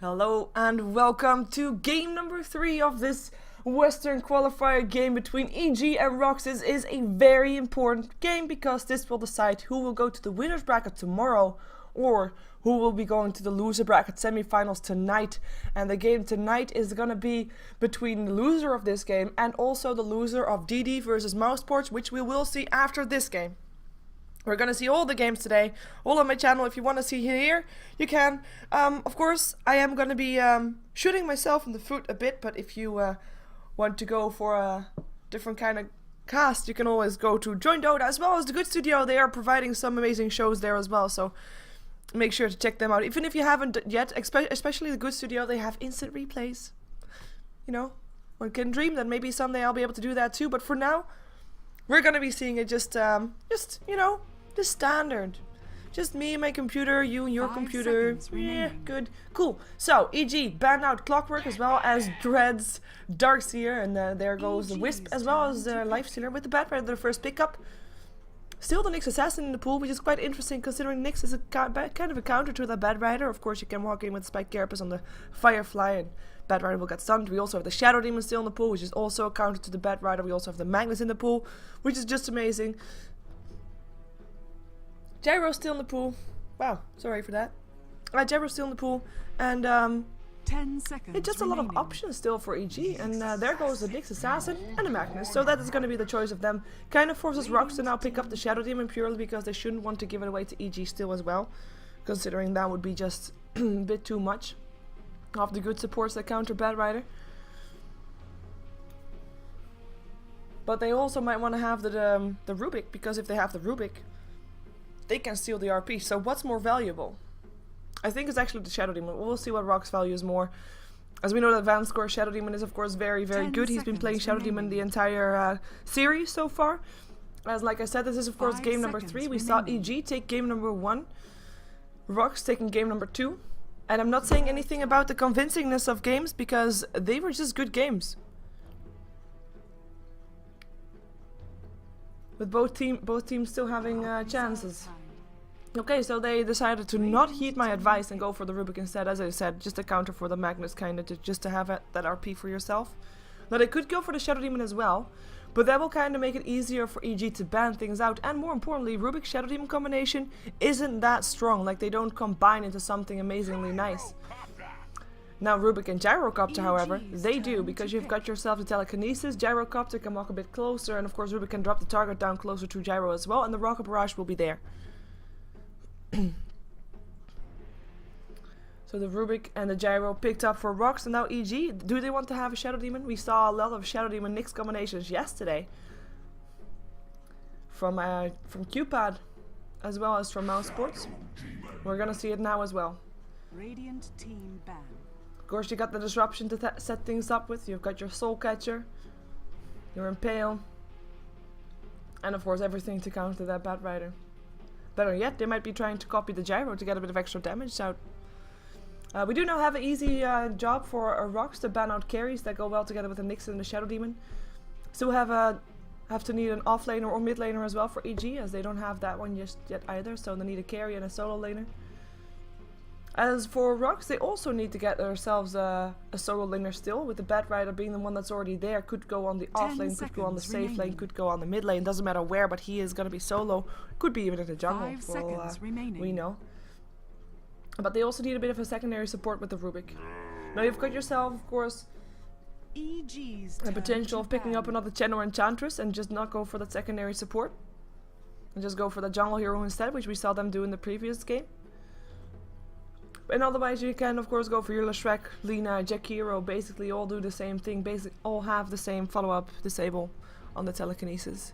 Hello and welcome to game number 3 of this Western qualifier game between EG and RoX. This is a very important game because this will decide who will go to the winner's bracket tomorrow or who will be going to the loser bracket semifinals tonight. And the game tonight is gonna be between the loser of this game and also the loser of DD versus Mousesports, which we will see after this game. We're gonna see all the games today, all on my channel. If you want to see here, you can. Of course, I am gonna be shooting myself in the foot a bit, but if you want to go for a different kind of cast, you can always go to Join Dota as well as the Good Studio. They are providing some amazing shows there as well, so make sure to check them out. Even if you haven't yet, especially the Good Studio, they have instant replays. You know, one can dream that maybe someday I'll be able to do that too, but for now, we're gonna be seeing it just you know, the standard. Just me and my computer, you and your computer. Yeah, good. Cool. So, EG banned out Clockwork as well as Dreads, Darkseer, and there goes the Wisp as well as Lifestealer with the Batrider, their first pickup. Still the Nyx Assassin in the pool, which is quite interesting considering Nyx is a kind of a counter to the Batrider. Of course, you can walk in with Spike Carapace on the Firefly and Batrider will get stunned. We also have the Shadow Demon still in the pool, which is also a counter to the Batrider. We also have the Magnus in the pool, which is just amazing. Gyro's still in the pool. Wow, sorry for that. Gyro's still in the pool, and 10 seconds. it's just a lot of options still for EG, and there goes the Nyx Assassin and the Magnus. So that is going to be the choice of them. Kind of forces RoX to now pick up the Shadow Demon purely because they shouldn't want to give it away to EG still as well, considering that would be just a bit too much of the good supports that counter Batrider. But they also might want to have the Rubik, because if they have the Rubik, they can steal the RP. So what's more valuable? I think it's actually the Shadow Demon. We'll see what RoX values more. As we know, that advanced score Shadow Demon is of course very good. He's been playing Shadow Demon the entire series so far. As like I said, this is of course game number 3. We saw EG take game number 1. RoX taking game number 2. And I'm not saying anything about the convincingness of games because they were just good games. With both teams still having chances. Okay, so they decided to not heed my advice and go for the Rubik instead, as I said, just a counter for the Magnus, kind of just to have that RP for yourself. Now they could go for the Shadow Demon as well, but that will kind of make it easier for EG to ban things out. And more importantly, Rubik Shadow Demon combination isn't that strong, like they don't combine into something amazingly nice. Now Rubik and Gyrocopter, however, they do, because you've got yourself the Telekinesis. Gyrocopter can walk a bit closer, and of course Rubik can drop the target down closer to Gyro as well, and the Rocket Barrage will be there. So the Rubik and the Gyro picked up for RoX, and now EG, do they want to have a Shadow Demon? We saw a lot of Shadow Demon Nyx combinations yesterday. From Cupad, as well as from Mousesports. We're gonna see it now as well. Radiant team ban. Of course, you got the disruption to set things up with. You've got your Soul Catcher, your Impale, and of course everything to counter that Batrider. Better yet, they might be trying to copy the Gyro to get a bit of extra damage out. We do now have an easy job for RoX to ban out carries that go well together with the Nyx and the Shadow Demon. Still have to need an off laner or mid laner as well for EG, as they don't have that one just yet either. So they need a carry and a solo laner. As for RoX, they also need to get themselves a solo laner still, with the Batrider being the one that's already there. Could go on the off lane, could go on the safe lane, could go on the mid lane, doesn't matter where, but he is going to be solo. Could be even in the jungle, for all we know. But they also need a bit of a secondary support with the Rubik. Now you've got yourself, of course, EG's the potential of picking up another Chen or Enchantress and just not go for that secondary support. And just go for the jungle hero instead, which we saw them do in the previous game. And otherwise you can of course go for your Shrek, Lina, Jakiro, basically all do the same thing, all have the same follow-up disable on the Telekinesis.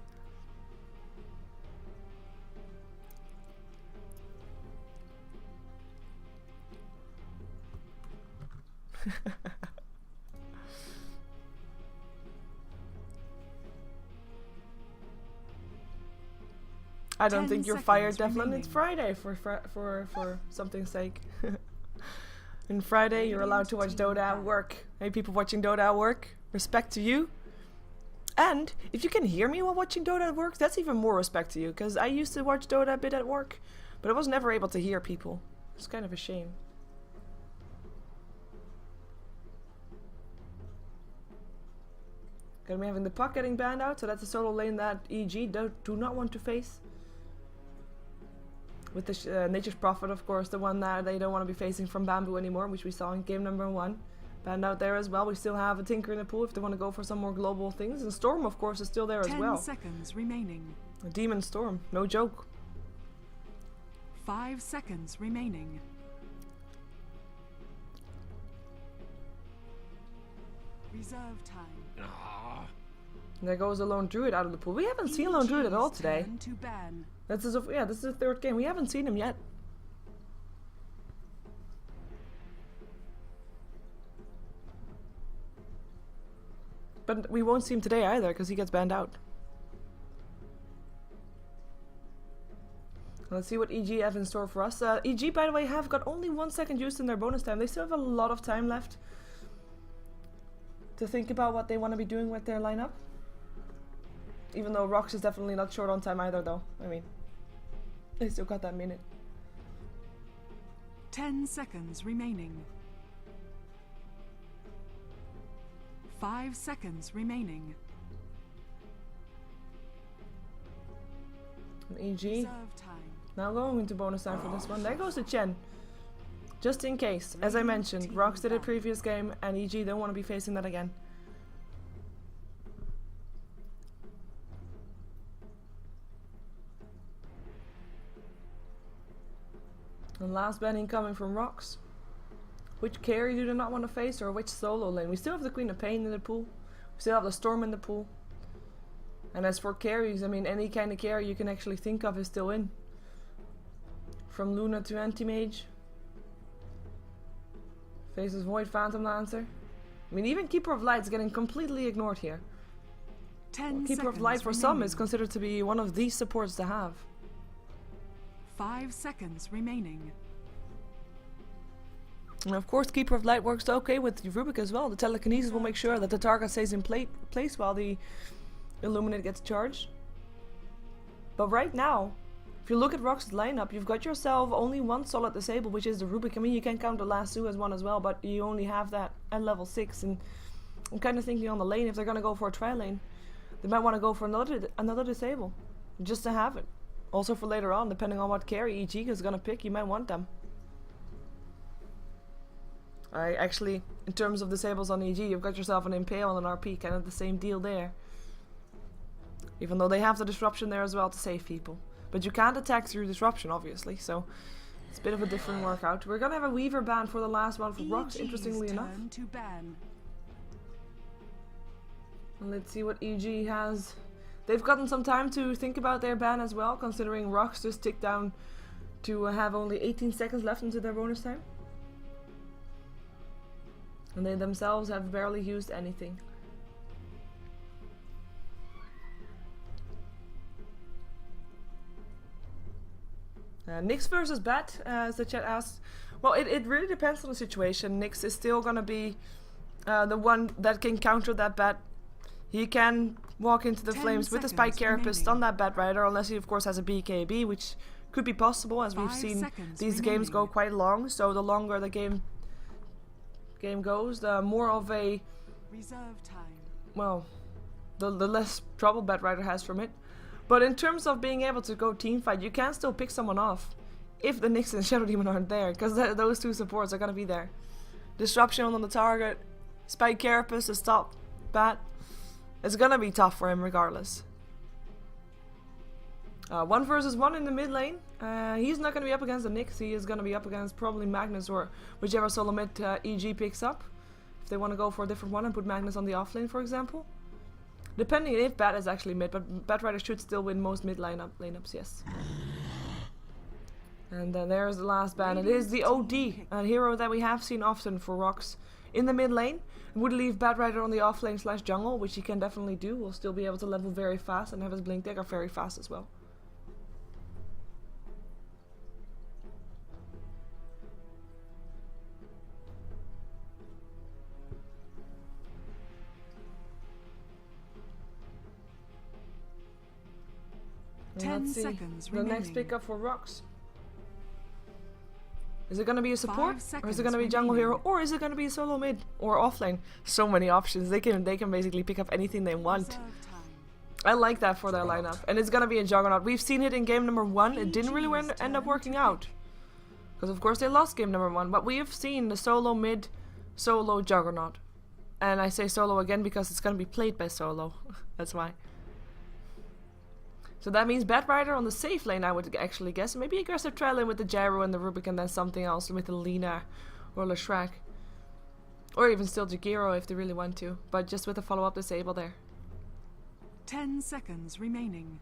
I don't think you're fired, Devlin. It's Friday for something's sake. And Friday you're allowed to watch Dota at work. Hey, people watching Dota at work, respect to you. And if you can hear me while watching Dota at work, that's even more respect to you, because I used to watch Dota a bit at work, but I was never able to hear people. It's kind of a shame. Gonna be having the puck getting banned out, so that's a solo lane that EG do not want to face. With the Nature's Prophet, of course, the one that they don't want to be facing from Bamboo anymore, which we saw in game number 1. Banned out there as well. We still have a Tinker in the pool if they want to go for some more global things. And Storm, of course, is still there as well. 10 seconds remaining. A Demon Storm, no joke. 5 seconds remaining. Reserve time. And there goes the Lone Druid out of the pool. We haven't seen Lone Druid at all today. Turn to ban. This is the 3rd game. We haven't seen him yet. But we won't see him today either, because he gets banned out. Let's see what EG have in store for us. EG, by the way, have got only 1 second used in their bonus time. They still have a lot of time left to think about what they want to be doing with their lineup. Even though RoX is definitely not short on time either, though. I mean, they still got that minute. 10 seconds remaining. 5 seconds remaining. And EG Reserve time. now going into bonus time for this one. There goes the Chen. Just in case, as I mentioned, RoX did a previous game and EG don't want to be facing that again. And last banning coming from RoX. Which carry do they not want to face, or which solo lane? We still have the Queen of Pain in the pool. We still have the Storm in the pool. And as for carries, I mean, any kind of carry you can actually think of is still in. From Luna to Anti-Mage. Faces Void, Phantom Lancer. I mean, even Keeper of Light is getting completely ignored here. 10 Keeper of Light for some is considered to be one of the supports to have. 5 seconds remaining. And of course, Keeper of Light works okay with Rubik as well. The Telekinesis will make sure that the target stays in place while the Illuminate gets charged. But right now, if you look at RoX's lineup, you've got yourself only one solid disable, which is the Rubik. I mean, you can count the last two as one as well, but you only have that at level 6. And I'm kind of thinking on the lane, if they're going to go for a tri-lane, they might want to go for another disable, just to have it. Also for later on, depending on what carry EG is going to pick, you might want them. Actually, in terms of disables on EG, you've got yourself an Impale and an RP, kind of the same deal there. Even though they have the disruption there as well to save people. But you can't attack through disruption, obviously, so it's a bit of a different workout. We're gonna have a Weaver ban for the last one for RoX, interestingly enough. To ban. And let's see what EG has. They've gotten some time to think about their ban as well, considering RoX just ticked down to have only 18 seconds left into their bonus time. And they themselves have barely used anything. Nyx versus Bat, as the chat asked. Well, it really depends on the situation. Nyx is still gonna be the one that can counter that Bat. He can walk into the flames with the Spike Carapace, stun that Bat Rider, unless he of course has a BKB, which could be possible, as we've seen these games go quite long. So the longer the game goes, the more of a Reserve time. well, the less trouble Bat Rider has from it. But in terms of being able to go team fight, you can still pick someone off if the Nyx and Shadow Demon aren't there, because those two supports are gonna be there. Disruption on the target, Spike Carapace to stop Bat. It's gonna be tough for him regardless. 1 versus 1 in the mid lane. He's not gonna be up against the Nyx. He is gonna be up against probably Magnus or whichever solo mid EG picks up. If they want to go for a different one and put Magnus on the off lane, for example. Depending if Bat is actually mid, but Bat Rider should still win most mid lineups, yes. And there's the last ban. It is the OD, a hero that we have seen often for RoX in the mid lane. It would leave Bat Rider on the off lane / jungle, which he can definitely do. Will still be able to level very fast and have his blink dagger very fast as well. And 10 let's see seconds the next remaining. pickup for RoX. Is it gonna be a support, 5 or is it gonna be a jungle remaining. hero, or is it gonna be a solo mid or offlane? So many options. They can basically pick up anything they want. Reserve time. I like that for their lineup, and it's gonna be a juggernaut. We've seen it in game number 1. It didn't really EG's end up turn working to out, because of course they lost game number 1. But we have seen the solo mid, solo juggernaut, and I say solo again because it's gonna be played by solo. That's why. So that means Bat Rider on the safe lane, I would actually guess. Maybe aggressive trial lane with the Gyro and the Rubik, and then something else with the Lina or Leshrac. Or even still Jagiro if they really want to. But just with the follow-up disable there. 10 seconds remaining.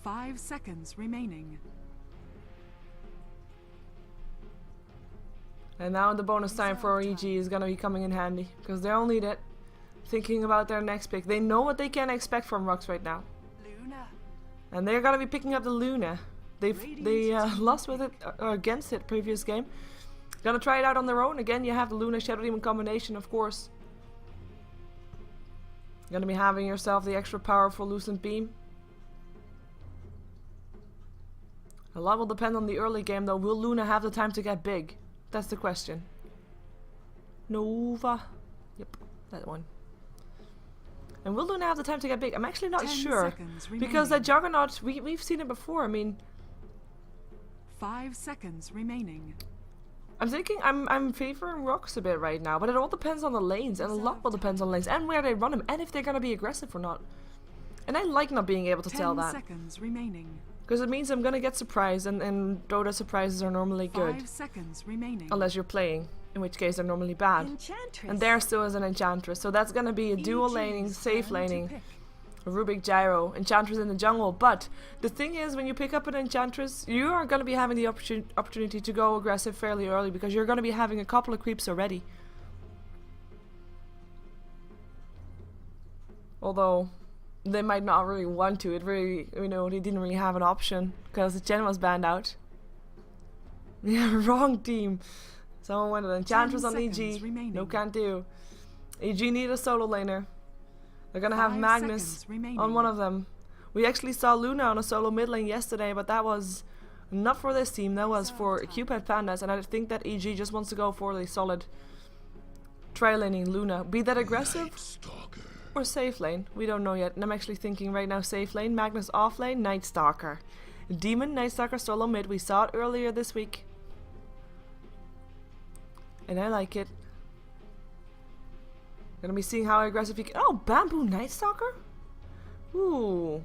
5 seconds remaining. And now the bonus time for EG is gonna be coming in handy, because they'll need it. Thinking about their next pick. They know what they can expect from RoX right now. Luna. And they're gonna be picking up the Luna. They lost with it against it previous game. Gonna try it out on their own. Again, you have the Luna Shadow Demon combination, of course. Gonna be having yourself the extra powerful Lucent Beam. A lot will depend on the early game though. Will Luna have the time to get big? That's the question. Nova. Yep, that one. And will Luna have the time to get big? I'm actually not 10 sure. seconds Because that remaining. Juggernaut, we've seen it before. I mean, 5 seconds remaining. I'm thinking I'm favoring RoX a bit right now, but it all depends on the lanes, and a lot will depend on lanes, and where they run them, and if they're gonna be aggressive or not. And I like not being able to 10 tell that, seconds remaining. because it means I'm gonna get surprised, and Dota surprises are normally good, 5 seconds remaining. unless you're playing, in which case they're normally bad. Enchantress. And there still is an Enchantress, so that's gonna be a dual EG's laning, safe turn to laning. pick. Rubik Gyro, Enchantress in the jungle. But the thing is, when you pick up an Enchantress, you are going to be having the opportunity to go aggressive fairly early, because you're going to be having a couple of creeps already. Although they might not really want to. It really, you know, they didn't really have an option because the Gen was banned out. Yeah, wrong team. Someone went with Enchantress 10 on EG. seconds remaining. No, can't do. EG need a solo laner. They're gonna have 5 Magnus seconds remaining. on one of them. We actually saw Luna on a solo mid lane yesterday, but that was not for this team. That was for Cupid Pandas, and I think that EG just wants to go for the solid tri laning Luna. Be that aggressive or safe lane, we don't know yet. And I'm actually thinking right now safe lane, Magnus off lane, Night Stalker. Demon, Night Stalker solo mid. We saw it earlier this week, and I like it. Gonna be seeing how aggressive he can. Oh, Bamboo Night Stalker? Ooh.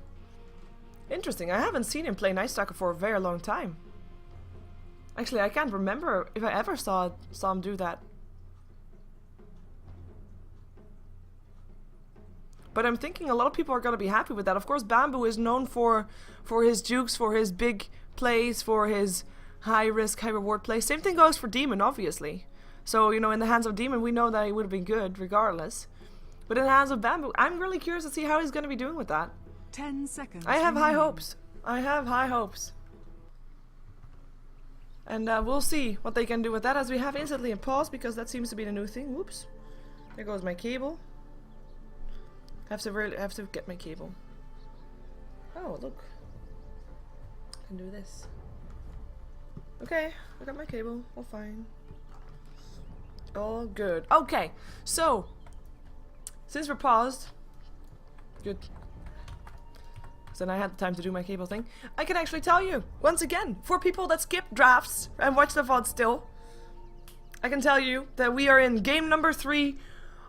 Interesting. I haven't seen him play Night Stalker for a very long time. Actually, I can't remember if I ever saw him do that. But I'm thinking a lot of people are gonna be happy with that. Of course, Bamboo is known for his jukes, for his big plays, for his high risk, high reward plays. Same thing goes for Demon, obviously. So, you know, in the hands of Demon, we know that he would have been good, regardless. But in the hands of Bamboo, I'm really curious to see how he's going to be doing with that. 10 seconds I have high remaining. hopes. I have high hopes. And we'll see what they can do with that, as we have instantly a pause, because that seems to be the new thing. Whoops. There goes my cable. Have to get my cable. Oh, look. I can do this. Okay, I got my cable. All fine. All good. Okay, so since we're paused, good. So then I had the time to do my cable thing. I can actually tell you once again, for people that skip drafts and watch the VOD still, I can tell you that we are in game number 3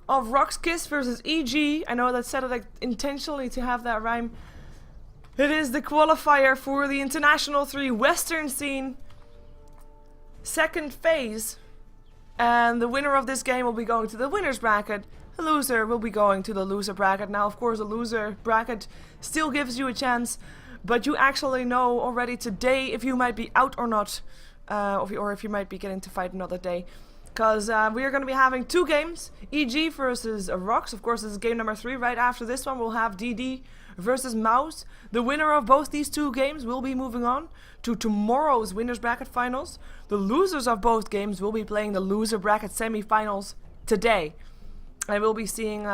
of RoX.KiS versus EG. I know that said it like intentionally to have that rhyme. It is the qualifier for the International 3 Western scene second phase. And the winner of this game will be going to the winner's bracket. The loser will be going to the loser bracket. Now, of course, the loser bracket still gives you a chance, but you actually know already today if you might be out or not, or if you might be getting to fight another day. Because we are going to be having 2 games, EG versus RoX. Of course, this is game number 3. Right after this one, we'll have DD versus Mouse. The winner of both these 2 games will be moving on to tomorrow's winners bracket finals. The losers of both games will be playing the loser bracket semi-finals today. And we'll be seeing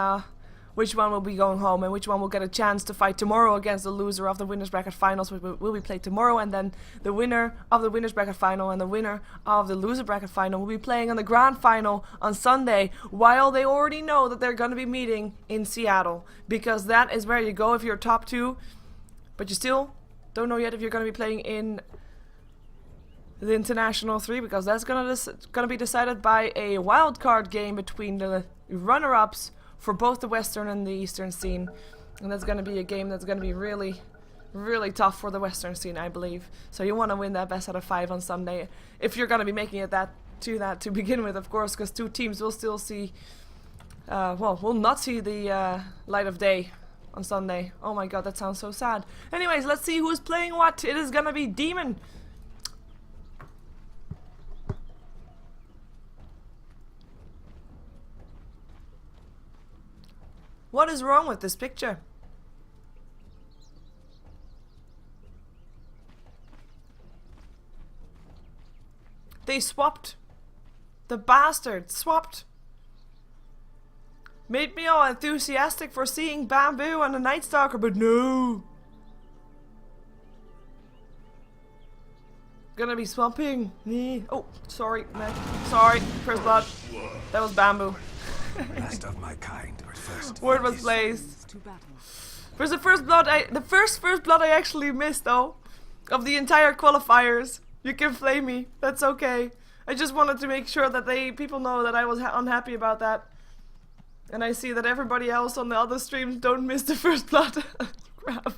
which one will be going home and which one will get a chance to fight tomorrow against the loser of the winners bracket finals, which will be played tomorrow, and then the winner of the winners bracket final and the winner of the loser bracket final will be playing on the grand final on Sunday, while they already know that they're going to be meeting in Seattle, because that is where you go if you're top 2, but you still don't know yet if you're going to be playing in the International 3, because that's going to be decided by a wild card game between the runner-ups for both the Western and the Eastern scene. And that's going to be a game that's going to be really, really tough for the Western scene, I believe. So you want to win that best out of 5 on Sunday, if you're going to be making it to begin with, of course, because 2 teams will still see, will not see the light of day on Sunday. Oh my god, that sounds so sad. Anyways, let's see who's playing what. It is going to be Demon. What is wrong with this picture? They swapped. The bastards swapped. Made me all enthusiastic for seeing Bamboo and the Night Stalker, but no. Gonna be swapping. Oh, sorry, man. Sorry, first blood. That was Bamboo. Last of my kind, but first. Word was placed. For the first blood, the first blood I actually missed though, of the entire qualifiers. You can flame me. That's okay. I just wanted to make sure that people know that I was unhappy about that. And I see that everybody else on the other streams don't miss the first blood. Crap.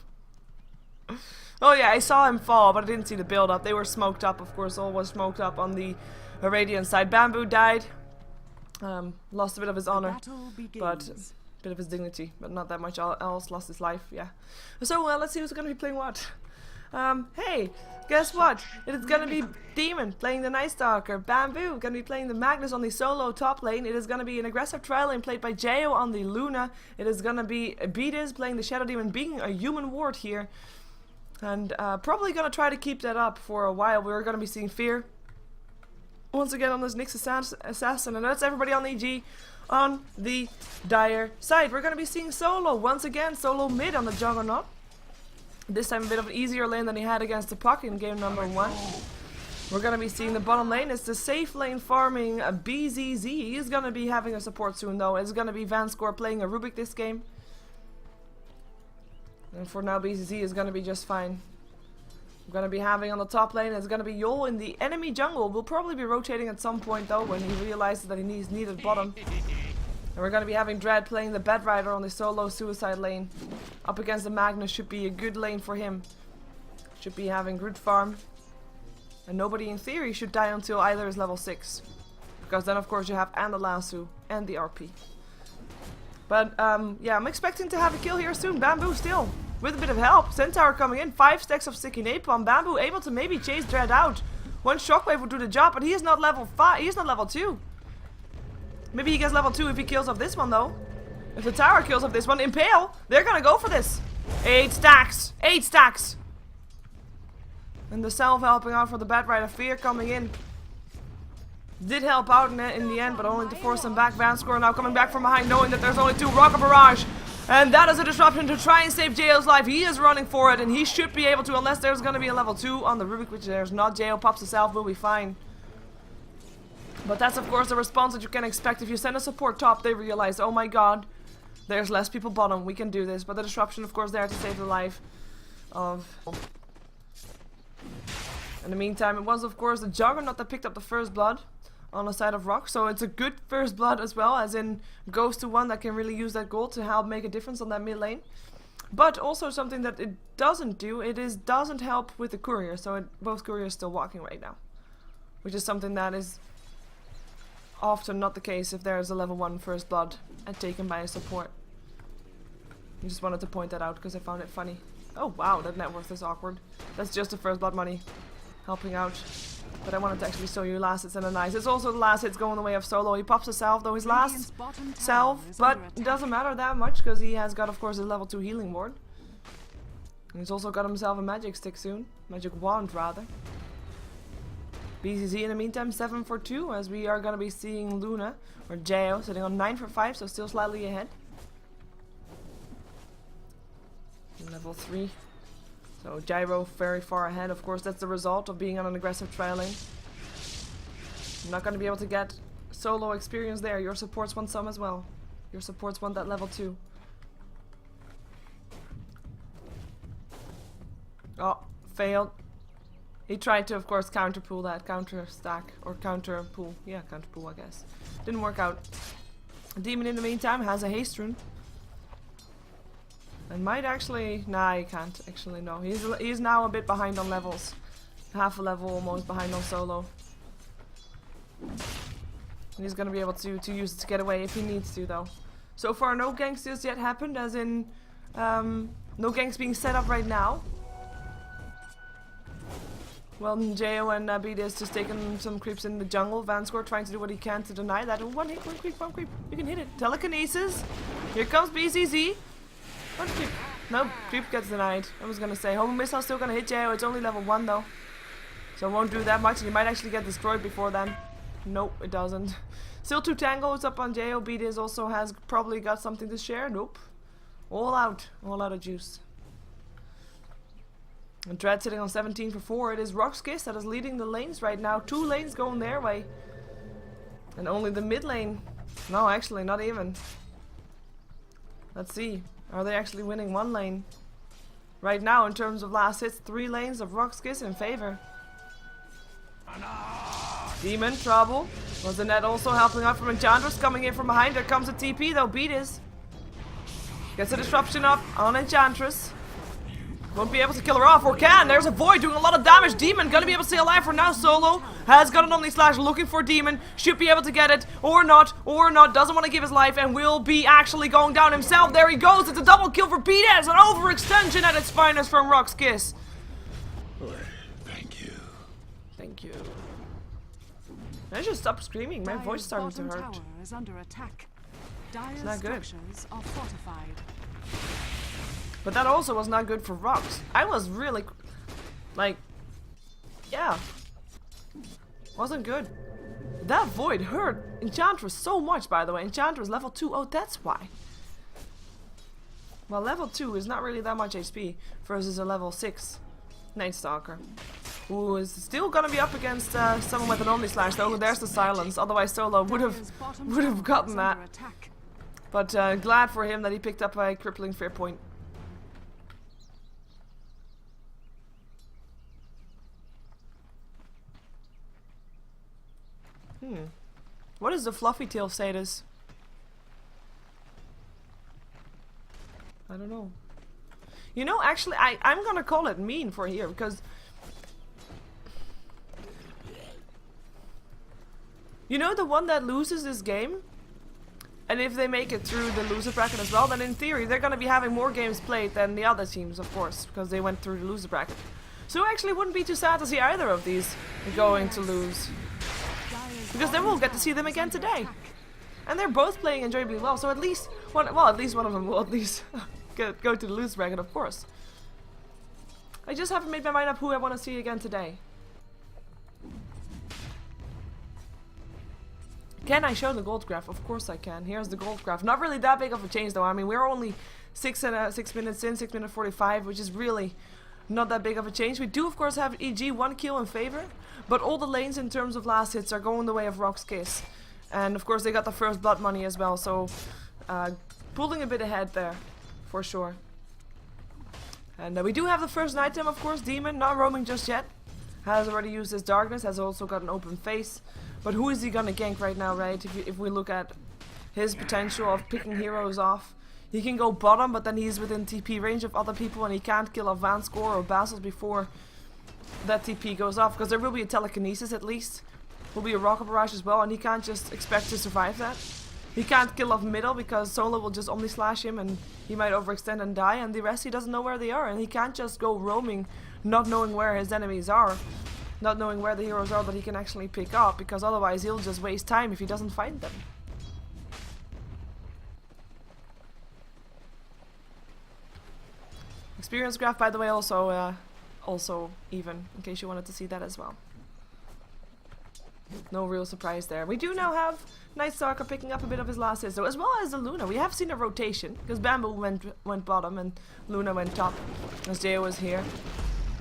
Oh yeah, I saw him fall, but I didn't see the build up. They were smoked up, of course. All was smoked up on the Radiant side. Bamboo died. Lost a bit of his honor, but a bit of his dignity, but not that much else. Lost his life, yeah. So let's see who's gonna be playing what. Hey, guess what? It is gonna be Demon playing the Night Stalker. Bamboo gonna be playing the Magnus on the solo top lane. It is gonna be an aggressive trial lane played by Jayo on the Luna. It is gonna be Beatis playing the Shadow Demon, being a human ward here, and probably gonna try to keep that up for a while. We're gonna be seeing Fear once again on this Nyx Assassin, and that's everybody on EG. On the Dire side, we're going to be seeing Solo once again, Solo mid on the Juggernaut. This time a bit of an easier lane than he had against the Puck in game number 1. We're going to be seeing the bottom lane. It's the safe lane farming BZZ. He's going to be having a support soon though. It's going to be Vanscore playing a Rubik this game. And for now BZZ is going to be just fine. We're going to be having on the top lane, it's going to be Yol in the enemy jungle. We'll probably be rotating at some point though, when he realizes that he needs needed bottom. And we're going to be having Dread playing the Bed Rider on the solo suicide lane. Up against the Magnus should be a good lane for him. Should be having good farm. And nobody in theory should die until either is level 6. Because then of course you have and the Lasso and the RP. But yeah, I'm expecting to have a kill here soon. Bamboo still. With a bit of help. Centaur coming in. 5 stacks of sticky napalm. Bamboo able to maybe chase Dread out. One shockwave would do the job, but he is not level 5. He is not level 2. Maybe he gets level 2 if he kills off this one though. If the tower kills off this one, Impale, they're gonna go for this. 8 stacks. 8 stacks. And the self helping out for the Bad Rider. Fear coming in. Did help out in the end, but only to force him back. Vanscore now coming back from behind, knowing that there's only 2 Rocket Barrage. And that is a disruption to try and save Jayo's life. He is running for it, and he should be able to, unless there's going to be a level 2 on the Rubik, which there's not. Jayo pops himself, will be fine. But that's of course the response that you can expect. If you send a support top, they realize, oh my god, there's less people bottom, we can do this. But the disruption of course there to save the life of... In the meantime, it was of course the Juggernaut that picked up the first blood on the side of RoX, so it's a good first blood as well, as in goes to one that can really use that gold to help make a difference on that mid lane. But also something that it doesn't do, doesn't help with the courier, so both couriers still walking right now. Which is something that is often not the case if there is a level 1 first blood and taken by a support. I just wanted to point that out because I found it funny. Oh wow, that net worth is awkward. That's just the first blood money helping out. But I wanted to actually show you last hits and a nice. It's also the last hits going the way of Solo. He pops a salve though, his last salve, but it doesn't matter that much because he has got of course a level 2 healing ward. And he's also got himself a magic stick soon. Magic wand rather. BZZ in the meantime 7 for 2 as we are going to be seeing Luna or Jayo sitting on 9 for 5, so still slightly ahead. Level 3. So Gyro very far ahead. Of course, that's the result of being on an aggressive trial lane. I'm not going to be able to get solo experience there. Your supports want some as well. Your supports want that level 2. Oh, failed. He tried to, of course, counter pull that, counter stack, or counter pull. Yeah, counter pull, I guess. Didn't work out. Demon, in the meantime, has a haste rune. And might actually... Nah, he can't, actually, no. He's now a bit behind on levels. Half a level almost behind on solo. And he's gonna be able to use it to get away if he needs to, though. So far, no ganks just yet happened, as in... no ganks being set up right now. Well, Jo and Beat is just taking some creeps in the jungle. Vanscore trying to do what he can to deny that. One hit, one creep, one creep. You can hit it. Telekinesis. Here comes BZZ. One creep. No, creep gets denied. I was gonna say, Home Missile still gonna hit Jo. It's only level 1 though. So it won't do that much and he might actually get destroyed before then. Nope, it doesn't. Still 2 tangos up on Jo. Beat is also has probably got something to share. Nope. All out of juice. And Dread sitting on 17 for 4. It is RoX.KiS that is leading the lanes right now. 2 lanes going their way. And only the mid lane. No, actually, not even. Let's see. Are they actually winning 1 lane? Right now, in terms of last hits, 3 lanes of RoX.KiS in favor. Demon, trouble. Was the net also helping out from Enchantress? Coming in from behind. There comes a TP though. Beat is. Gets a disruption up on Enchantress. Won't be able to kill her off, or can. There's a Void doing a lot of damage. Demon gonna be able to stay alive for now. Solo has got an Omni Slash looking for Demon. Should be able to get it, or not. Doesn't want to give his life and will be actually going down himself. There he goes. It's a double kill for Beat. An overextension at its finest from RoX.KiS. Thank you. Thank you. I should stop screaming. My voice starting to hurt. Tower is under attack. Dire's not good. structures are fortified. But that also was not good for RoX. I was really, like, yeah, wasn't good. That Void hurt Enchantress so much, by the way. Enchantress level 2, oh, that's why. Well, level 2 is not really that much HP versus a level 6 Night Stalker, who is still gonna be up against someone with an Omni Slash, though. There's the silence, otherwise Solo would have gotten that. But glad for him that he picked up a crippling fear point. What is the Fluffy Tail status? I don't know. You know, actually, I'm gonna call it mean for here, because... You know the one that loses this game? And if they make it through the loser bracket as well, then in theory they're gonna be having more games played than the other teams, of course, because they went through the loser bracket. So actually it wouldn't be too sad to see either of these going to lose. Because then we'll get to see them again today. And they're both playing enjoyably well, so at least one, well, at least one of them will at least go to the loser bracket, of course. I just haven't made my mind up who I want to see again today. Can I show the gold graph? Of course I can. Here's the gold graph. Not really that big of a change though. I mean, we're only 6 minutes in, 6 minutes 45, which is really not that big of a change. We do of course have EG 1 kill in favor, but all the lanes in terms of last hits are going the way of RoX.KiS. And of course they got the first blood money as well, so pulling a bit ahead there, for sure. And we do have the first item, of course. Demon, not roaming just yet. Has already used his darkness, has also got an open face. But who is he gonna gank right now, right? If we look at his potential of picking heroes off. He can go bottom, but then he's within TP range of other people and he can't kill a Vanscore or Basils before that TP goes off. Because there will be a telekinesis at least. Will be a rocket barrage as well, and he can't just expect to survive that. He can't kill off middle because Solo will just Omni Slash him and he might overextend and die, and the rest he doesn't know where they are, and he can't just go roaming not knowing where his enemies are, not knowing where the heroes are that he can actually pick up, because otherwise he'll just waste time if he doesn't find them. Experience graph, by the way, also even, in case you wanted to see that as well. No real surprise there. We do now have Night Stalker picking up a bit of his last hit, so as well as the Luna. We have seen a rotation, because Bamboo went bottom and Luna went top, as Jo is here.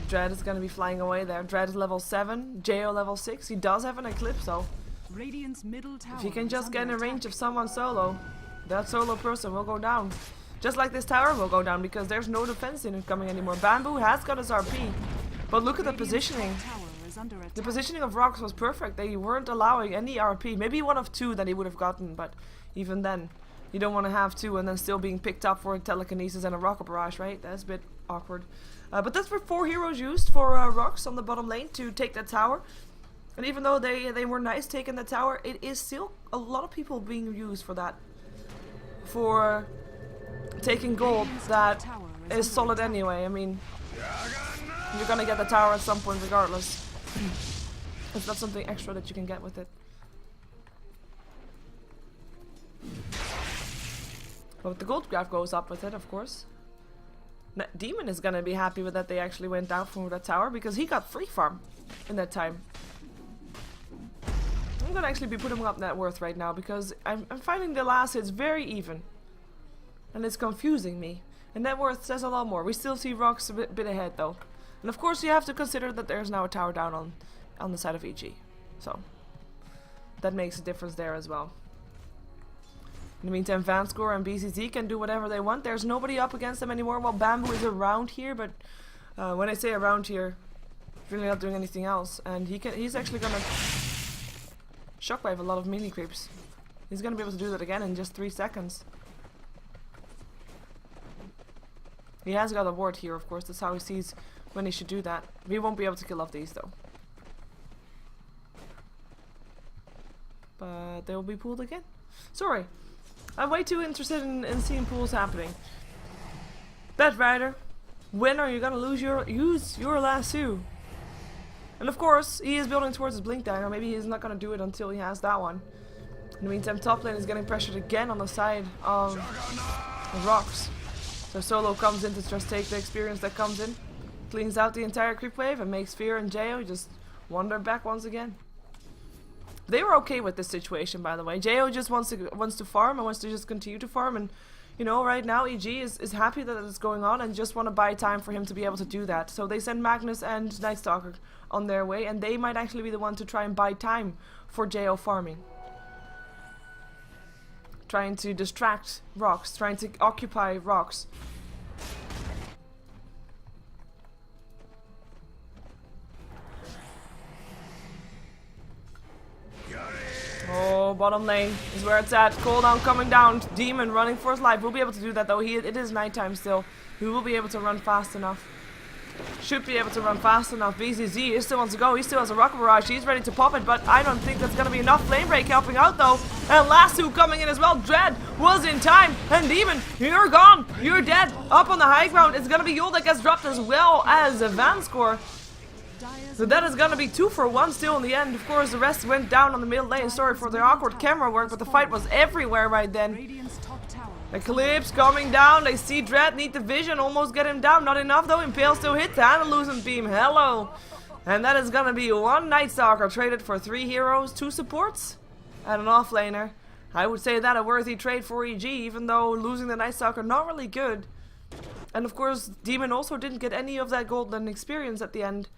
Dread is going to be flying away there. Dread is level 7, Jo level 6. He does have an Eclipse, though. Radiant's middle tower If he can is just get in under range attack. of someone solo, that solo person will go down. Just like this tower will go down, because there's no defense in it coming anymore. Bamboo has got his RP, but look at the Radiant's positioning. top tower is under The attack. positioning of RoX was perfect. They weren't allowing any RP. Maybe one of two that he would have gotten, but even then, you don't want to have two and then still being picked up for a telekinesis and a rocket barrage, right? That's a bit awkward. But that's where 4 heroes used for RoX on the bottom lane to take that tower. And even though they were nice taking the tower, it is still a lot of people being used for that. For taking gold that is solid anyway. I mean, you're gonna get the tower at some point regardless. It's not something extra that you can get with it. But the gold graph goes up with it, of course. Demon is gonna be happy with that they actually went down from that tower, because he got free farm in that time. I'm gonna actually be putting up net worth right now, because I'm finding the last hits very even. And it's confusing me. And net worth says a lot more. We still see RoX a bit ahead though. And of course you have to consider that there's now a tower down on the side of EG. So that makes a difference there as well. In the meantime, Vanscore and BCZ can do whatever they want. There's nobody up against them anymore. Well, Bamboo is around here, but when I say around here, he's really not doing anything else. And he's actually gonna shockwave a lot of mini creeps. He's gonna be able to do that again in just 3 seconds. He has got a ward here, of course. That's how he sees when he should do that. We won't be able to kill off these though. But they will be pulled again. Sorry. I'm way too interested in seeing pools happening. Bad Rider, when are you gonna use your lasso? And of course, he is building towards his Blink Dagger. Maybe he's not gonna do it until he has that one. In the meantime, top lane is getting pressured again on the side of RoX. So Solo comes in to just take the experience that comes in, cleans out the entire creep wave, and makes Fear and Jo just wander back once again. They were okay with this situation, by the way. Jo just wants to farm and wants to just continue to farm, and you know, right now EG is happy that it's going on and just want to buy time for him to be able to do that. So they send Magnus and Night Stalker on their way, and they might actually be the one to try and buy time for Jo farming. Trying to distract RoX, trying to occupy RoX. Oh, bottom lane is where it's at. Cooldown coming down. Demon running for his life. We'll be able to do that though. It is nighttime still. He will be able to run fast enough. Should be able to run fast enough. BZZ still wants to go. He still has a rocket barrage. He's ready to pop it, but I don't think that's going to be enough. Flame break helping out though. And Lasso coming in as well. Dread was in time. And Demon, you're gone. You're dead. Up on the high ground. It's going to be Yul that gets dropped as well as a Vanscore. So that is gonna be 2 for 1 still in the end. Of course, the rest went down on the middle lane. Sorry for the awkward camera work, but the fight was everywhere right then. Radiant's top tower. Eclipse coming down. They see Dread, need the vision, almost get him down. Not enough though. Impale still hits and a losing beam. Hello. And that is gonna be 1 Night Stalker traded for 3 heroes, 2 supports, and an offlaner. I would say that a worthy trade for EG, even though losing the Night Stalker not really good. And of course, Demon also didn't get any of that golden experience at the end.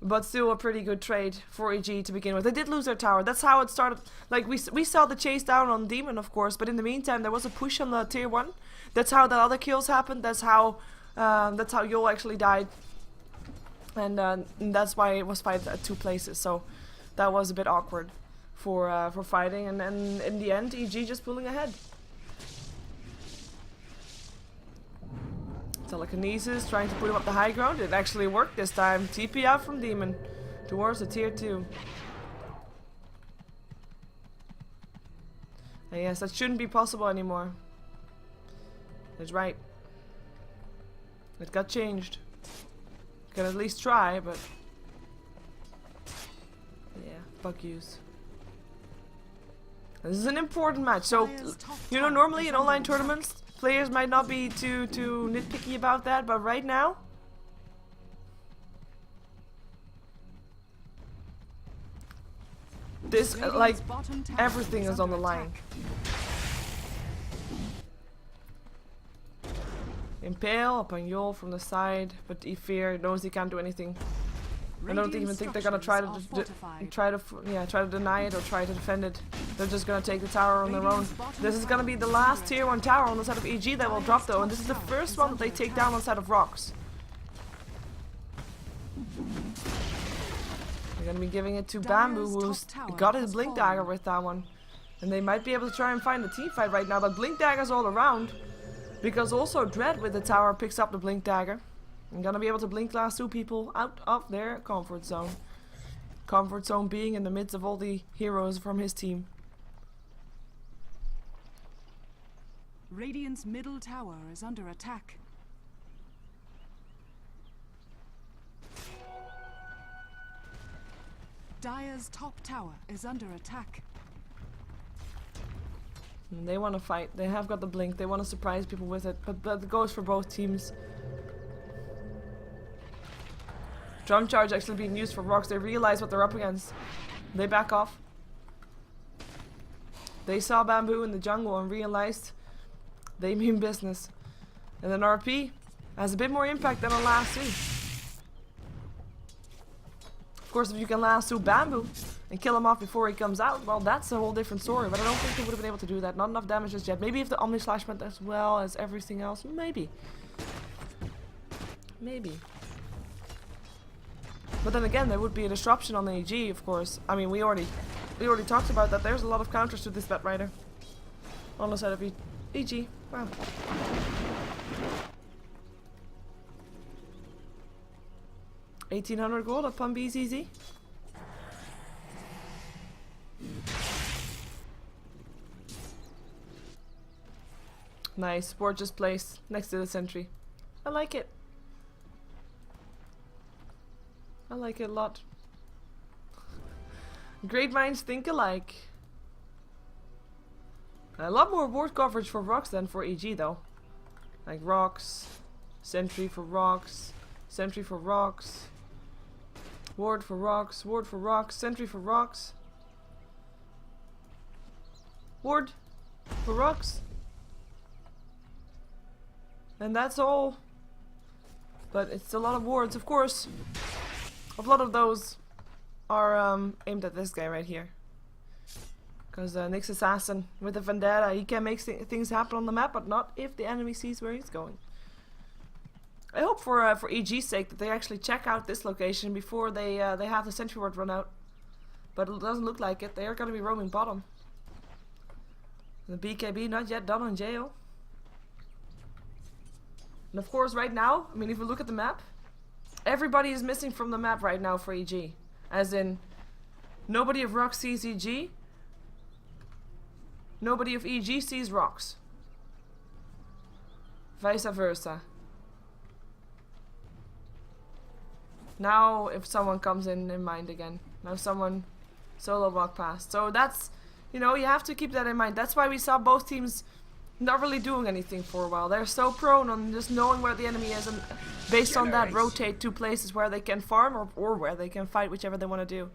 But still a pretty good trade for EG to begin with. They did lose their tower. That's how it started. Like, we saw the chase down on Demon, of course. But in the meantime, there was a push on the tier 1. That's how the other kills happened. That's how Yul actually died. And that's why it was fight at 2 places. So that was a bit awkward for fighting. And then in the end, EG just pulling ahead. Telekinesis, trying to put him up the high ground. It actually worked this time. TP out from Demon towards the tier 2. And yes, that shouldn't be possible anymore. That's right. It got changed. Can at least try, but yeah, fuck yous. This is an important match. So, you know, normally in online tournaments, players might not be too nitpicky about that, but right now, This, Radiant's like, bottom tower everything is on the under line. attack. Impale upon Yol from the side, but Ifir knows he can't do anything. I don't even think they're gonna try to try to deny it or try to defend it. They're just gonna take the tower on their own. This is gonna be the last tier 1 tower on the side of EG that will drop though, and this is the first one that they take down on the side of RoX. They're gonna be giving it to Bamboo, who's got his Blink Dagger with that one. And they might be able to try and find a team fight right now, but Blink Daggers all around. Because also Dread with the tower picks up the Blink Dagger. I'm gonna be able to blink lasso people out of their comfort zone. Comfort zone being in the midst of all the heroes from his team. Radiant's middle tower is under attack. Dire's top tower is under attack. And they want to fight. They have got the blink. They want to surprise people with it. But it goes for both teams. Drum charge actually being used for RoX. They realize what they're up against. They back off. They saw Bamboo in the jungle and realized they mean business. And then RP has a bit more impact than on lasso. Of course, if you can lasso Bamboo and kill him off before he comes out, well, that's a whole different story. But I don't think they would have been able to do that. Not enough damage just yet. Maybe if the Omni Slash went as well as everything else. Maybe. Maybe. But then again, there would be a disruption on the AG, of course. I mean, we already talked about that. There's a lot of counters to this Bat Rider on the side of EG. Wow. $1,800 gold upon BZZ. Nice. Ward just placed next to the sentry. I like it. I like it a lot. Great minds think alike. A lot more ward coverage for RoX than for EG though. Like RoX, sentry for RoX, sentry for RoX, ward for RoX, ward for RoX, sentry for RoX, ward for RoX. And that's all. But it's a lot of wards, of course. A lot of those are aimed at this guy right here. Because Nyx Assassin with the Vendetta, he can make things happen on the map, but not if the enemy sees where he's going. I hope for EG's sake that they actually check out this location before they have the sentry ward run out. But it doesn't look like it. They are going to be roaming bottom. The BKB not yet done on jail. And of course right now, I mean if we look at the map, everybody is missing from the map right now for EG. As in, nobody of RoX sees EG. Nobody of EG sees RoX. Vice versa. Now if someone comes in mind again. Now someone solo walk past. So that's, you know, you have to keep that in mind. That's why we saw both teams not really doing anything for a while. They're so prone on just knowing where the enemy is and based on that rotate to places where they can farm or where they can fight, whichever they want to do.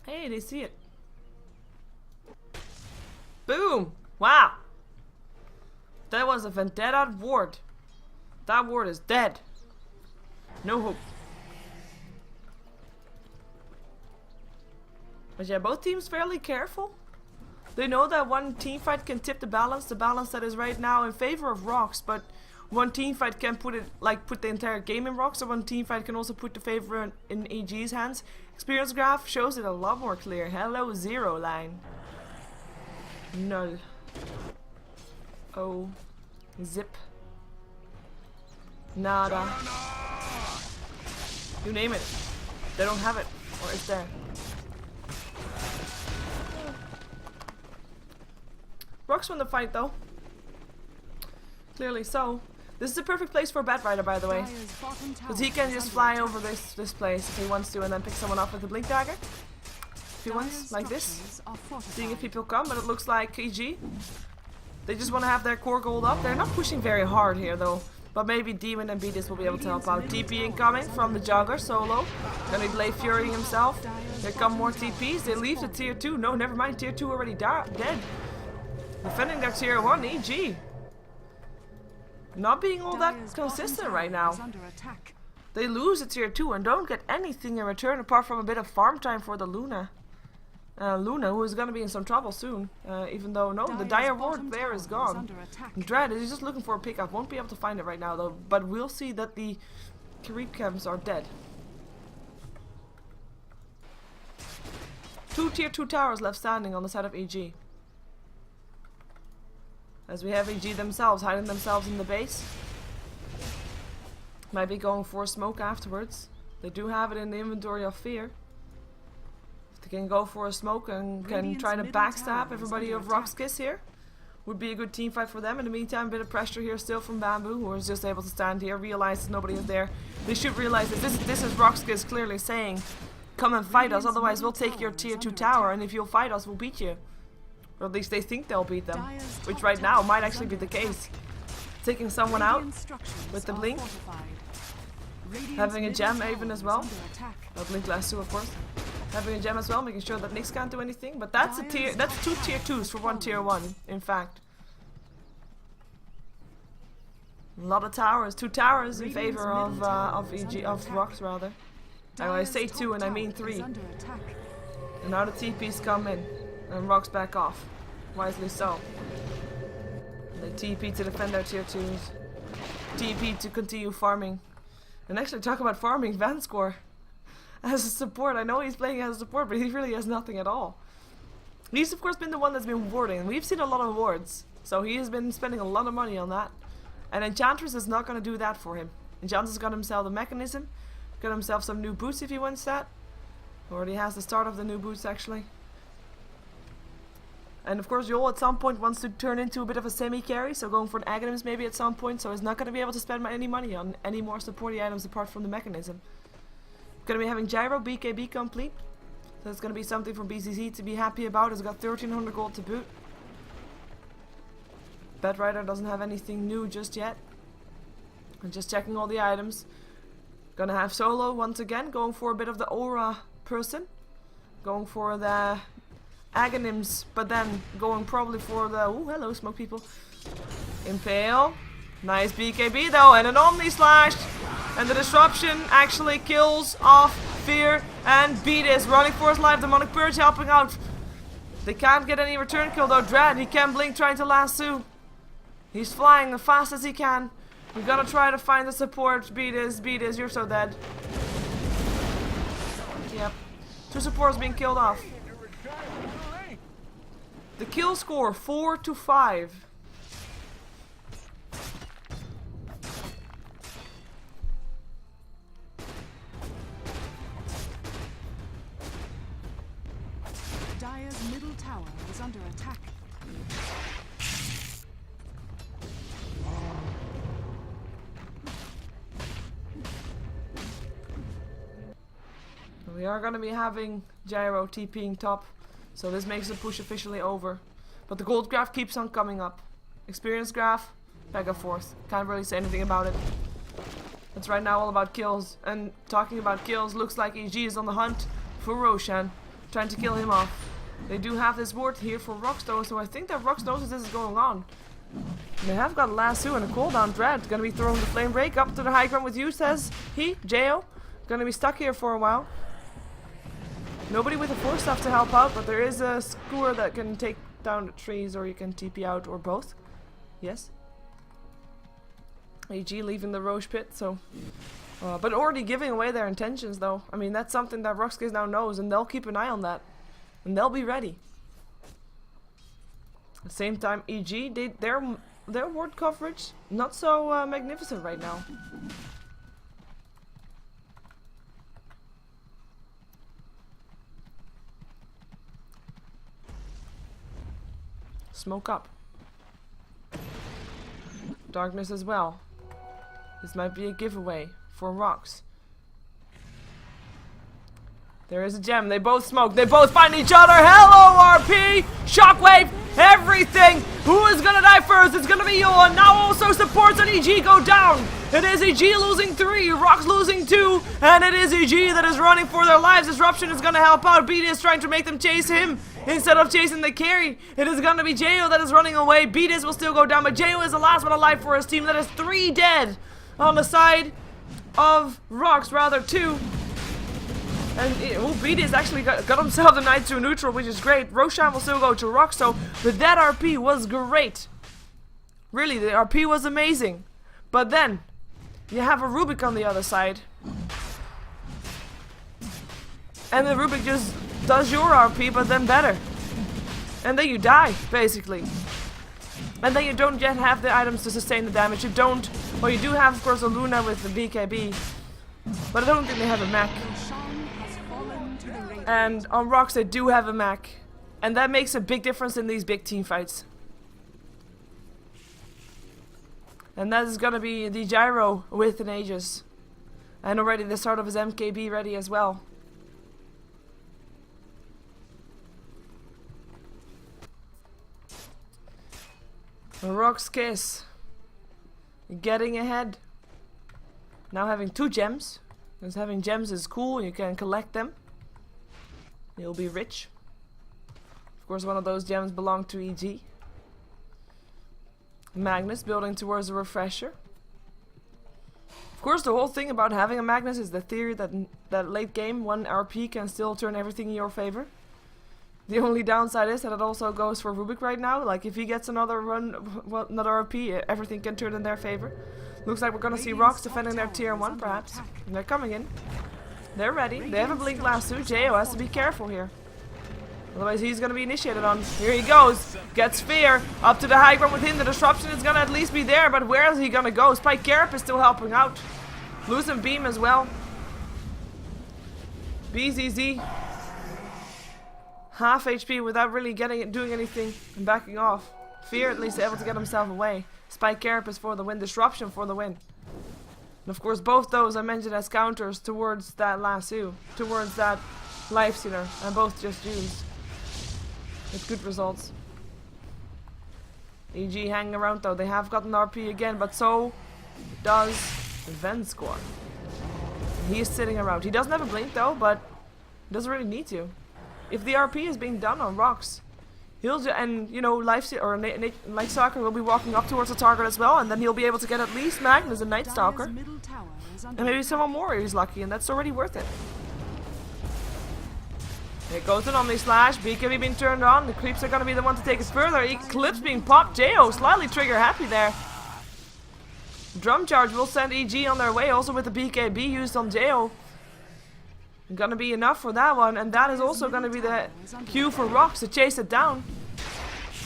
Hey, they see it. Boom! Wow! That was a Vendetta ward. That ward is dead. No hope. But yeah, both teams fairly careful. They know that one team fight can tip the balance that is right now in favor of RoX, but one team fight can put the entire game in RoX, so one team fight can also put the favor in EG's hands. Experience graph shows it a lot more clear. Hello, 0 line. Null. Oh. Zip. Nada. You name it. They don't have it. Or it's there. RoX won the fight though. Clearly so. This is a perfect place for a Bat Rider, by the way. Because he can just fly over this place if he wants to and then pick someone off with a Blink Dagger. If he wants, like this. Seeing if people come, but it looks like EG. They just want to have their core gold up. They're not pushing very hard here though. But maybe Demon and Beatus will be able to help out. TP incoming from the Jogger, solo. Gonna be Blade Furying himself. Here come more TPs. They leave the tier 2. No, never mind. Tier 2 already dead. Defending their tier 1, EG. Not being all that consistent right now. They lose a tier 2 and don't get anything in return apart from a bit of farm time for the Luna. Luna, who is going to be in some trouble soon. Even though, no, the Dire Ward there is gone. Dread is just looking for a pickup. Won't be able to find it right now though. But we'll see that the creep camps are dead. 2 tier 2 towers left standing on the side of EG. As we have EG themselves hiding themselves in the base. Might be going for a smoke afterwards. They do have it in the inventory of fear. They can go for a smoke and can try to backstab everybody of RoX.KiS here. Would be a good team fight for them. In the meantime, a bit of pressure here still from Bamboo, who is just able to stand here, realizes nobody is there. They should realize that this is RoX.KiS clearly saying, come and fight us, otherwise we'll take your tier 2 tower, and if you'll fight us, we'll beat you. Or at least they think they'll beat them, which right now might actually be the case. Taking someone out with the blink. Having a gem even as well. Blink last 2 of course. Having a gem as well, making sure that Nyx can't do anything. But that's 2 tier 2s for 1 tier 1, in fact. A lot of towers, 2 towers in favor of RoX rather. I say 2 and I mean 3. And now the TPs come in and RoX back off. Wisely so. They TP to defend their tier 2s. TP to continue farming. And actually talk about farming, Vanscore. As a support, I know he's playing as a support, but he really has nothing at all. He's of course been the one that's been warding. We've seen a lot of wards, so he has been spending a lot of money on that. And Enchantress is not going to do that for him. Enchantress got himself the mechanism, got himself some new boots if he wants that. Already has the start of the new boots actually. And of course Yol at some point wants to turn into a bit of a semi-carry, so going for an Aghanims maybe at some point, so he's not going to be able to spend any money on any more supporty items apart from the mechanism. Going to be having Gyro BKB complete, so it's going to be something for BCC to be happy about. It's got 1300 gold to boot. Bedrider doesn't have anything new just yet. I'm just checking all the items. Gonna have Solo once again, going for a bit of the aura person. Going for the Aghanims, but then going probably for the... Oh, hello, smoke people. Impale. Nice BKB though, and an Omni Slash. And the disruption actually kills off Fear and Beatus. Running for his life, Demonic Purge helping out. They can't get any return kill though. Dread, he can blink trying to lasso. He's flying as fast as he can. We gotta try to find the support. Beatus, you're so dead. Yep. 2 supports being killed off. The kill score 4-5. Dire's middle tower is under attack. We are going to be having Gyro TPing top, so this makes the push officially over. But the gold graph keeps on coming up. Experience graph, back and forth. Can't really say anything about it. It's right now all about kills. And talking about kills, looks like EG is on the hunt for Roshan, trying to kill him off. They do have this ward here for RoX though, so I think that RoX knows this is going on. They have got a lasso and a cooldown. Dread gonna be throwing the flame break up to the high ground with you, says he. Jo gonna be stuck here for a while. Nobody with the force stuff to help out, but there is a skewer that can take down the trees, or you can TP out, or both. Yes. AG leaving the Roche pit, so... but already giving away their intentions, though. I mean, that's something that RoX.KiS now knows, and they'll keep an eye on that. And they'll be ready. At the same time, EG, their ward coverage, not so magnificent right now. Smoke up. Darkness as well. This might be a giveaway for RoX. There is a gem. They both smoke. They both find each other. Hello, RP! Shockwave everything. Who is gonna die first? It's gonna be Yoa. Now also supports and EG go down. It is EG losing 3, RoX losing 2, and it is EG that is running for their lives. Disruption is gonna help out. BD is trying to make them chase him instead of chasing the carry. It is gonna be Jo that is running away. BDS will still go down, but Jo is the last one alive for his team. That is 3 dead on the side of RoX, rather 2. And BDS actually got himself the Knight to neutral, which is great. Roshan will still go to RoX, so but that RP was great. Really, the RP was amazing. But then you have a Rubik on the other side. And the Rubik just does your RP, but then better. And then you die, basically. And then you don't yet have the items to sustain the damage. You don't. Well, you do have, of course, a Luna with the BKB. But I don't think they have a mech. And on RoX they do have a mech. And that makes a big difference in these big team fights. And that is gonna be the Gyro with an Aegis. And already the start of his MKB ready as well. RoX.KiS getting ahead. Now having 2 gems. Because having gems is cool, you can collect them. You'll be rich. Of course, one of those gems belong to EG. Magnus building towards a refresher. Of course, the whole thing about having a Magnus is the theory that late game 1 RP can still turn everything in your favor. The only downside is that it also goes for Rubik right now. Like if he gets another run, well, another RP, everything can turn in their favor. Looks like we're gonna see RoX defending their tier 1 perhaps. And they're coming in. They're ready. They have a blink lasso. Jo has to be careful here. Otherwise he's gonna be initiated on. Here he goes. Gets Fear. Up to the high ground with him. The disruption is gonna at least be there, but where is he gonna go? Spike Carap is still helping out. Losing Beam as well. BZZ. Half HP without really doing anything and backing off. Fear at least able to get himself away. Spike Carap is for the win. Disruption for the win. And of course both those I mentioned as counters towards that lasso. Towards that life stealer. And both just used. With good results. EG hanging around though. They have gotten RP again, but so does Ven Squad. He is sitting around. He doesn't have a blink though, but doesn't really need to. If the RP is being done on RoX, he'll and you know Night Stalker will be walking up towards the target as well, and then he'll be able to get at least Magnus and Night Stalker, and maybe someone more if he's lucky, and that's already worth it. Here goes an Omni Slash, BKB being turned on, the creeps are gonna be the one to take it further. Eclipse being popped, Jo slightly trigger happy there. Drum Charge will send EG on their way, also with the BKB used on Jo. Gonna be enough for that one, and that is also gonna be the cue for RoX to chase it down.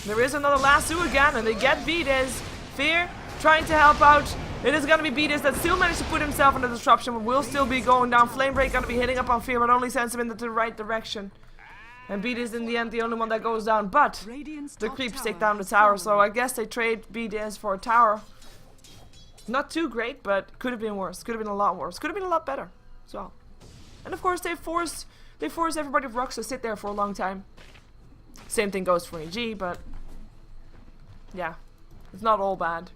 There is another lasso again, and they get BDS. Fear trying to help out. It is gonna be BDS that still managed to put himself in the disruption, but will still be going down. Flame Break gonna be hitting up on Fear, but only sends him in the right direction. And BDS in the end the only one that goes down, but the creeps take down the tower, so I guess they trade BDS for a tower. Not too great, but could have been worse. Could have been a lot worse. Could have been a lot better as well. And of course they force everybody of RoX to sit there for a long time. Same thing goes for EG, but yeah, it's not all bad.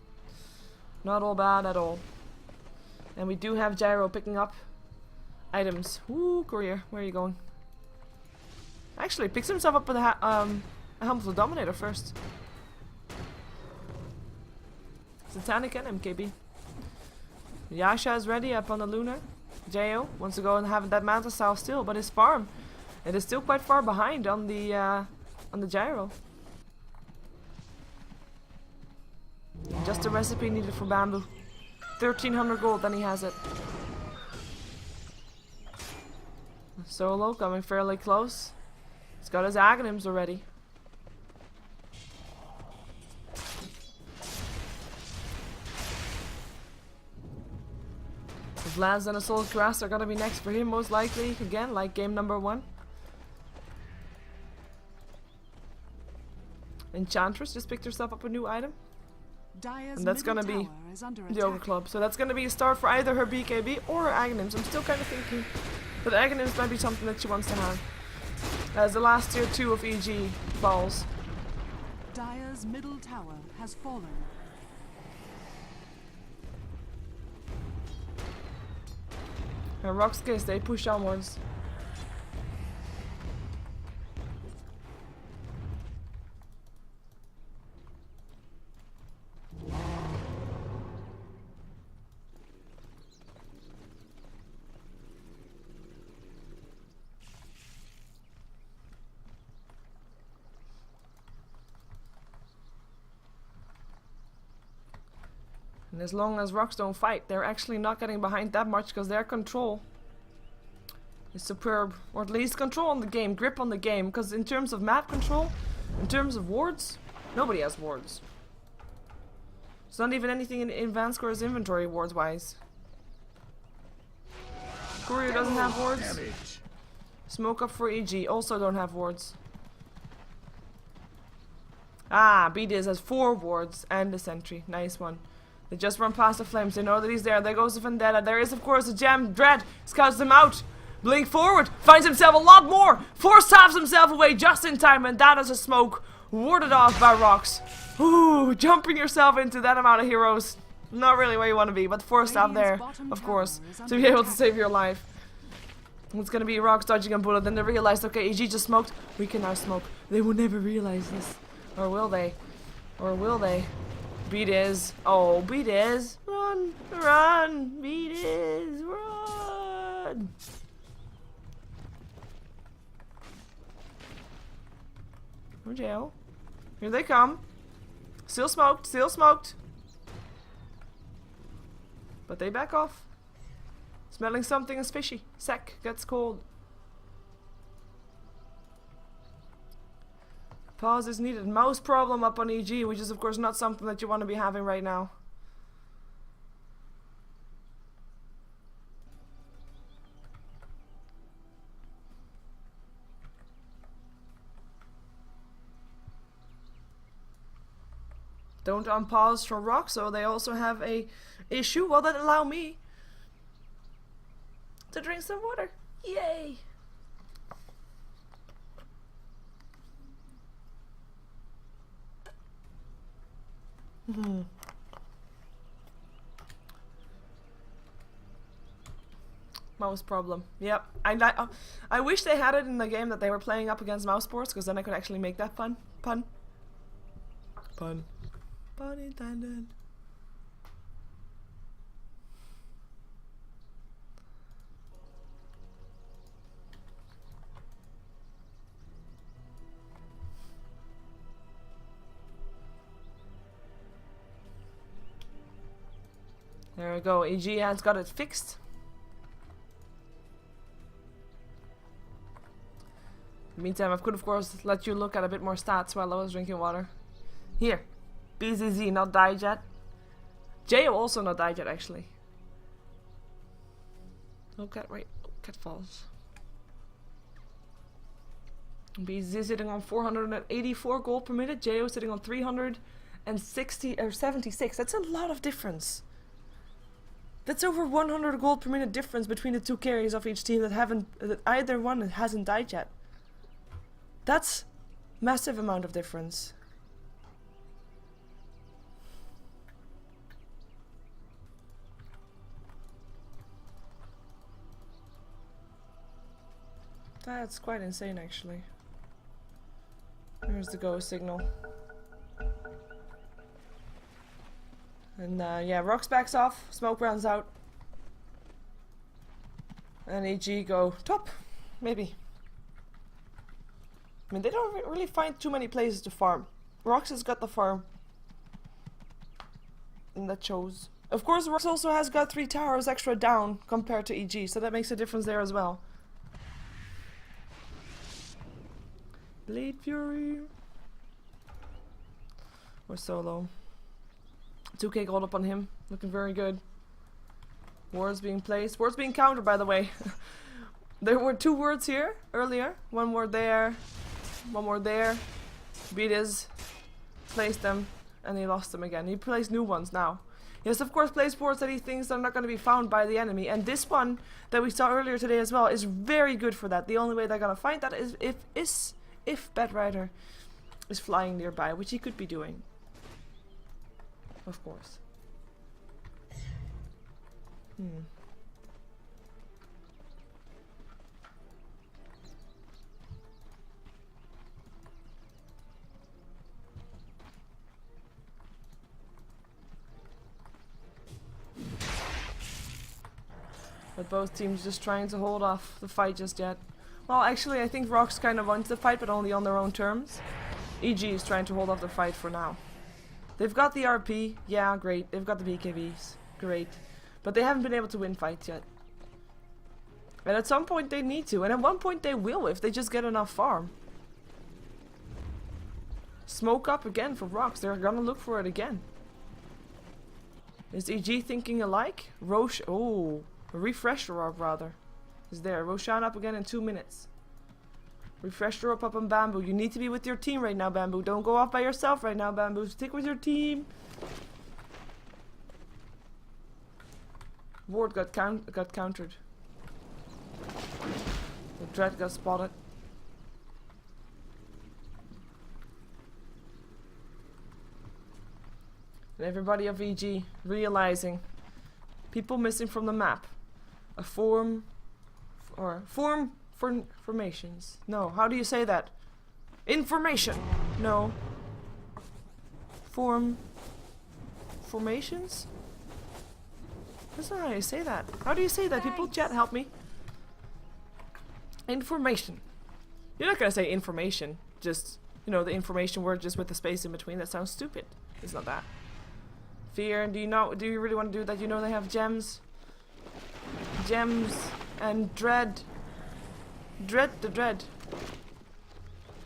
Not all bad at all. And we do have Gyro picking up items. Ooh, Courier, where are you going? Actually, picks himself up with a Helmful Dominator first. Satanic and MKB. Yasha is ready up on the Lunar. Jo wants to go and have that Manta style still, but his farm, it is still quite far behind on the Gyro. Just the recipe needed for Bamboo. 1300 gold, then he has it. Solo coming fairly close. He's got his Aghanims already. Vlads and Assault Grass are gonna be next for him most likely, again, like game number 1. Enchantress just picked herself up a new item. And that's gonna be the Ogre Club. So that's gonna be a start for either her BKB or her Aghanims. I'm still kind of thinking that Aghanims might be something that she wants to have. As the last tier 2 of EG falls. Dire's middle tower has fallen. And RoX.KiS, they push onwards. And as long as RoX don't fight, they're actually not getting behind that much because their control is superb. Or at least control on the game, grip on the game. Because in terms of map control, in terms of wards, nobody has wards. There's not even anything in Vanscore's inventory wards wise. Courier doesn't have wards. Damage. Smoke up for EG, also don't have wards. Ah, BDiz has 4 wards and a sentry. Nice one. They just run past the flames. They know that he's there. There goes the Vendetta. There is, of course, a gem. Dread scouts them out. Blink forward. Finds himself a lot more. Force taps himself away just in time. And that is a smoke warded off by RoX. Ooh, jumping yourself into that amount of heroes. Not really where you want to be. But force tap there, of course, to be able to save your life. It's going to be RoX dodging a bullet. Then they realized, okay, EG just smoked. We can now smoke. They will never realize this. Or will they? Or will they? BDiz. Oh, BDiz. Run. Run. BDiz. Run. Oh, jail. Here they come. Still smoked. Still smoked. But they back off. Smelling something is fishy. Sec. Gets cold. Pause is needed. Mouse problem up on EG, which is of course not something that you want to be having right now. Don't unpause from RoX, so they also have a issue. Well, that allow me to drink some water. Yay! Mouse problem. Yep. I wish they had it in the game that they were playing up against mouse sports, because then I could actually make that fun. Pun intended. There we go. EG has got it fixed. In the meantime, I could of course let you look at a bit more stats while I was drinking water. Here. BZZ not died yet. JO also not died yet actually. Oh cat, wait. Oh, cat falls. BZZ sitting on 484 gold per minute. JO sitting on 360 or 76. That's a lot of difference. That's over 100 gold per minute difference between the two carries of each team that either one hasn't died yet. That's massive amount of difference. That's quite insane actually. Here's the go signal. And yeah, RoX backs off, smoke runs out. And EG go top, maybe. I mean, they don't really find too many places to farm. RoX has got the farm. And that shows. Of course, RoX also has got 3 towers extra down compared to EG, so that makes a difference there as well. Blade Fury. Or solo. 2k gold up on him. Looking very good. Wards being placed. Wards being countered, by the way. There were 2 words here earlier. 1 word there. 1 word there. BDiz placed them. And he lost them again. He placed new ones now. He has of course placed wards that he thinks are not going to be found by the enemy. And this one that we saw earlier today as well is very good for that. The only way they're going to find that is if Bedrider is flying nearby, which he could be doing. Of course. But both teams just trying to hold off the fight just yet. Well, actually, I think RoX kind of wants the fight, but only on their own terms. EG is trying to hold off the fight for now. They've got the RP, yeah, great. They've got the BKBs, great. But they haven't been able to win fights yet. And at some point they need to, and at one point they will if they just get enough farm. Smoke up again for RoX, they're gonna look for it again. Is EG thinking alike? Roche, oh, a refresher up rather. Is there. Roshan up again in 2 minutes. Refresher up on Bamboo. You need to be with your team right now, Bamboo. Don't go off by yourself right now, Bamboo. Stick with your team. Ward got countered. The Dread got spotted. And everybody of EG realizing people missing from the map. A formations. No, how do you say that? Information. No. Formations? That's not how you say that. How do you say that? People, chat, help me. Information. You're not gonna say information. Just, you know, the information word just with the space in between. That sounds stupid. It's not that. Fear. Do you really want to do that? You know they have gems. Gems and Dread. Dread.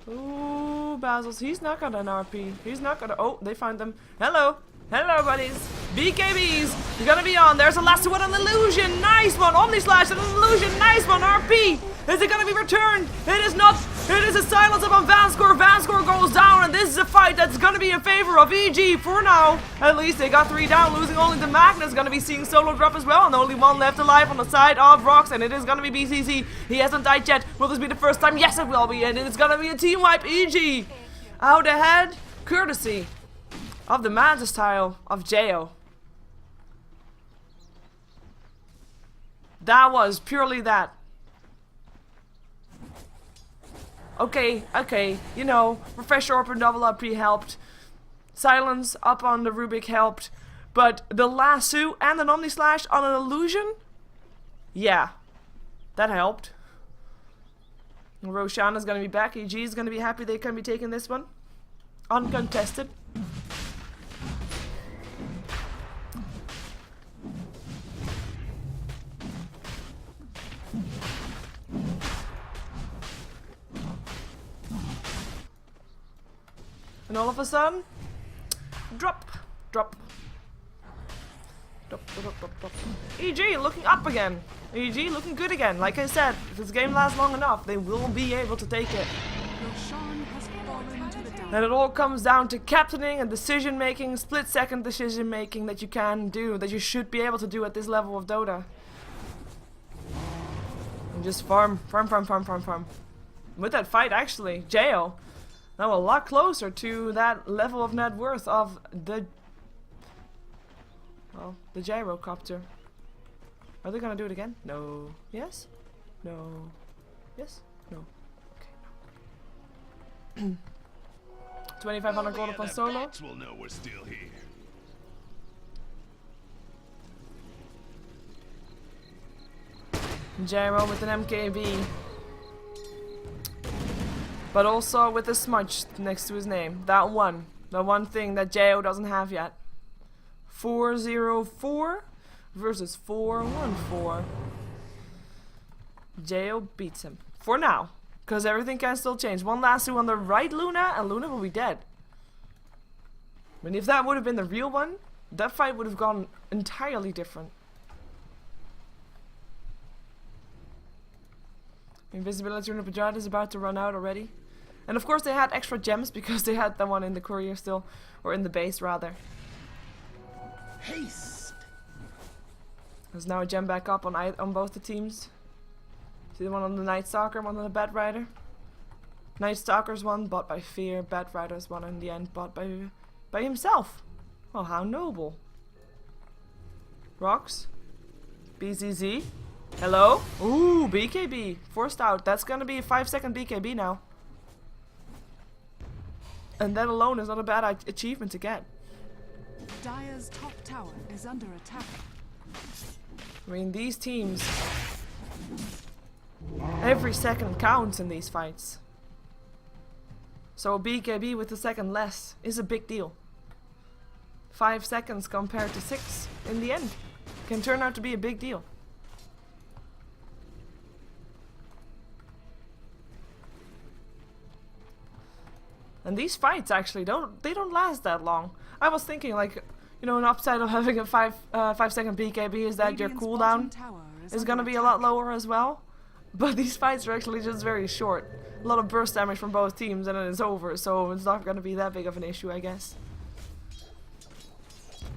Ooh, Basil's. He's not got an RP. He's not gonna. Oh, they found them. Hello, buddies. BKBs. You're gonna be on. There's a last one on Illusion. Nice one. Omni Slash and an Illusion. Nice one. RP. Is it gonna be returned? It is not. It is a silence up on Vanscore. Vanscore goes down, and this is a fight that's gonna be in favor of EG for now. At least they got 3 down, losing only to Magnus. Gonna be seeing solo drop as well, and only 1 left alive on the side of RoX, and it is gonna be BCC. He hasn't died yet. Will this be the first time? Yes, it will be, and it's gonna be a team wipe. EG out ahead, courtesy of the Mantis tile of Jo. That was purely that. Okay, you know, Refresher Orb and double RP helped. Silence up on the Rubik helped. But the lasso and an Omni Slash on an Illusion? Yeah, that helped. Roshan is gonna be back. EG is gonna be happy they can be taking this one. Uncontested. And all of a sudden, drop. EG looking up again. EG looking good again. Like I said, if this game lasts long enough, they will be able to take it. And it all comes down to captaining and decision making, split second decision making that you can do, that you should be able to do at this level of Dota. And just farm. With that fight, actually, Jo. Now a lot closer to that level of net worth of the gyrocopter. Are they gonna do it again? No. Yes? No. Yes? No. Okay, no. 2,500 gold upon solo. Will know we're still here. Gyro with an MKB. But also with a smudge next to his name. That one. The one thing that Jo doesn't have yet. 404 versus 414. Jo beats him. For now. Because everything can still change. One lasso on the right Luna, and Luna will be dead. I mean, if that would have been the real one, that fight would have gone entirely different. Invisibility rune of Pajad is about to run out already. And of course they had extra gems because they had the one in the courier still. Or in the base rather. Haste. There's now a gem back up on both the teams. See the one on the Night Stalker, one on the Bat Rider. Night Stalkers won, bought by Fear. Bat Riders won in the end, bought by himself. Oh, how noble. RoX. BZZ. Hello? Ooh, BKB. Forced out. That's gonna be a 5-second BKB now. And that alone is not a bad achievement to get. Dire's top tower is under attack. I mean, these teams... Every second counts in these fights. So a BKB with a second less is a big deal. 5 seconds compared to 6 in the end can turn out to be a big deal. And these fights actually don't last that long. I was thinking, like, you know, an upside of having a 5-second BKB is that your cooldown is gonna be a lot lower as well. But these fights are actually just very short. A lot of burst damage from both teams and then it's over, so it's not gonna be that big of an issue, I guess.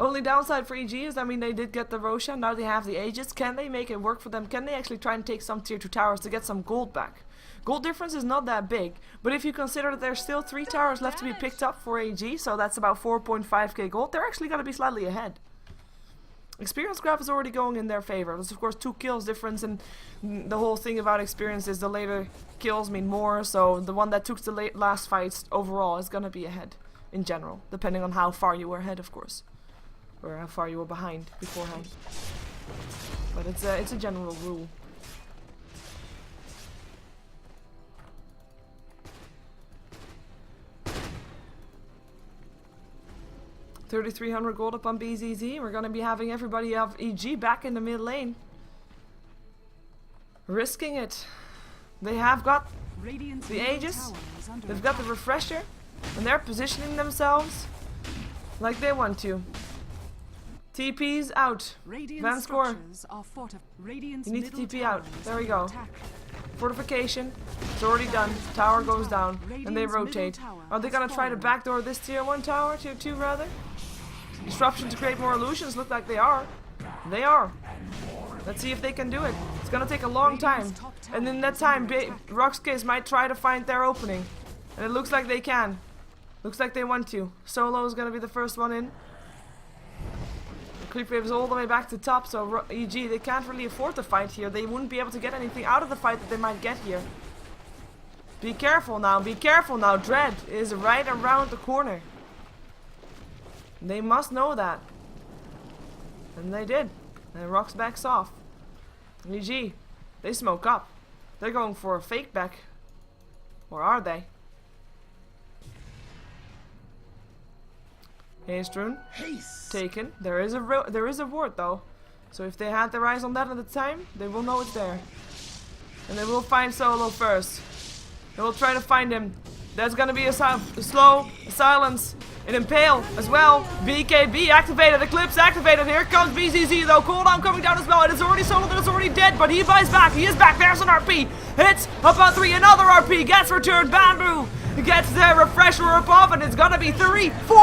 Only downside for EG is, I mean, they did get the Roshan, now they have the Aegis. Can they make it work for them? Can they actually try and take some tier 2 towers to get some gold back? Gold difference is not that big, but if you consider that there's still 3 towers left to be picked up for AG, so that's about 4.5k gold, they're actually gonna be slightly ahead. Experience graph is already going in their favor. There's of course 2 kills difference, and the whole thing about experience is the later kills mean more, so the one that took the last fights overall is gonna be ahead in general, depending on how far you were ahead, of course, or how far you were behind beforehand. But it's a general rule. $3,300 gold up on BZZ. We're gonna be having everybody of EG back in the mid lane. Risking it. They have got the Aegis, they've got the refresher, and they're positioning themselves like they want to. TP's out. Van score. You need to TP out. There we go. Fortification. It's already done. Tower goes down. And they rotate. Are they gonna try to backdoor this tier 1 tower? Tier 2 rather? Disruption to create more illusions. Look like they are. They are. Let's see if they can do it. It's gonna take a long time. And in that time, RoX.KiS might try to find their opening. And it looks like they can. Looks like they want to. Solo is gonna be the first one in. Creep wave is all the way back to top, so EG, they can't really afford to fight here. They wouldn't be able to get anything out of the fight that they might get here. Be careful now, be careful now. Dread is right around the corner. They must know that. And they did. And RoX backs off. EG, they smoke up. They're going for a fake back. Or are they? Haste rune. Taken. There is a ward though. So if they had their eyes on that at the time, they will know it's there. And they will find Solo first. They will try to find him. There's gonna be a slow silence. An impale as well. BKB activated. Eclipse activated. Here comes BZZ though. Cooldown coming down as well. It is already Solo that is already dead, but he buys back. He is back. There's an RP. Hits up on 3. Another RP. Gets returned. Bamboo gets their refresher above, and it's gonna be 3, 4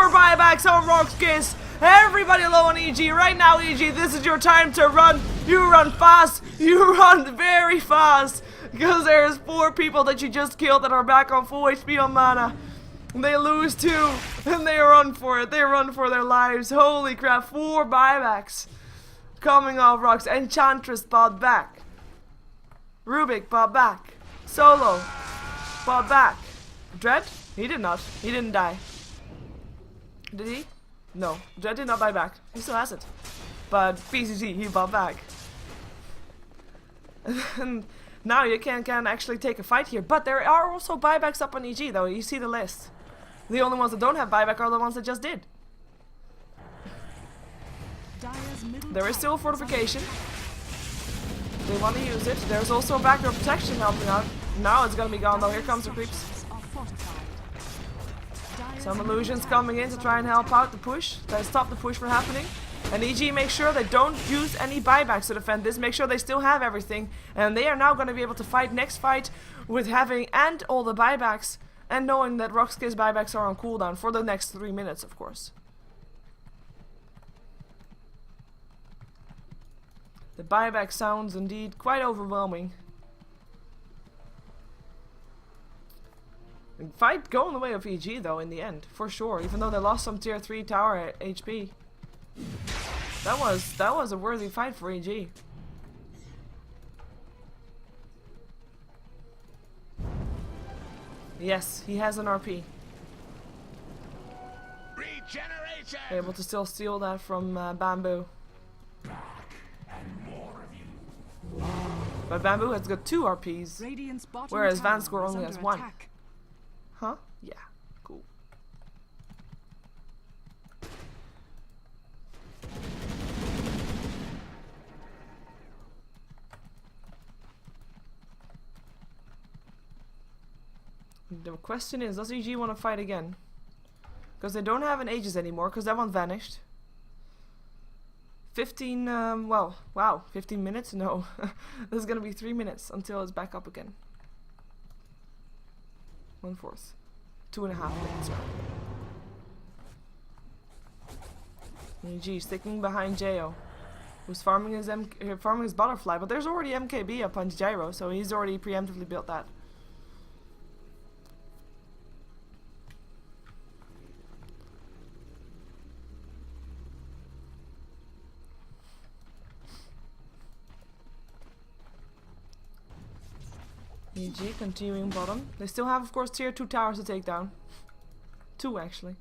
buybacks on RoX.KiS. Everybody low on EG right now. EG, this is your time to run. You run fast. You run very fast, because there's 4 people that you just killed that are back on full HP on mana. They lose 2, and they run for it. They run for their lives. Holy crap, 4 buybacks coming off RoX. Enchantress bought back. Rubik bought back. Solo bought back. Dread? He did not. He didn't die. Did he? No. Dread did not buy back. He still has it. But BCG, he bought back. And now you can actually take a fight here. But there are also buybacks up on EG though. You see the list. The only ones that don't have buyback are the ones that just did. There is still a fortification. They want to use it. There's also a backdoor protection helping out. Now it's gonna be gone though. Here comes the creeps. Some illusions coming in to try and help out the push. To stop the push from happening. And EG make sure they don't use any buybacks to defend this. Make sure they still have everything. And they are now going to be able to fight next fight with having and all the buybacks. And knowing that RoX.KiS buybacks are on cooldown for the next 3 minutes, of course. The buyback sounds indeed quite overwhelming. Fight going the way of EG though in the end, for sure. Even though they lost some tier 3 tower HP. That was a worthy fight for EG. Yes, he has an RP. Regeneration! Able to still steal that from Bamboo. But Bamboo has got 2 RPs, Radiant's bottom whereas tower Vanscore is only under has 1. attack. Huh? Yeah, cool. The question is, does EG want to fight again? Because they don't have an Aegis anymore, because that one vanished. 15, well, wow, 15 minutes? No. There's gonna be 3 minutes until it's back up again. 1/4. 2.5 minutes. EG sticking behind Jo, who's farming his butterfly, but there's already MKB up on Gyro, so he's already preemptively built that. EG continuing bottom. They still have, of course, tier 2 towers to take down. 2 actually.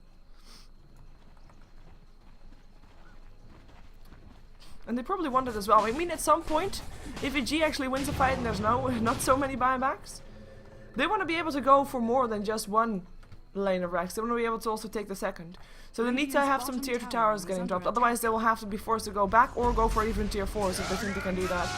And they probably want it as well. I mean, at some point, if EG actually wins a fight and there's not so many buybacks, they want to be able to go for more than just one lane of Rex. They want to be able to also take the second. So they need to have some tier 2 towers getting dropped. Otherwise, they will have to be forced to go back or go for even tier 4s if they think they can do that.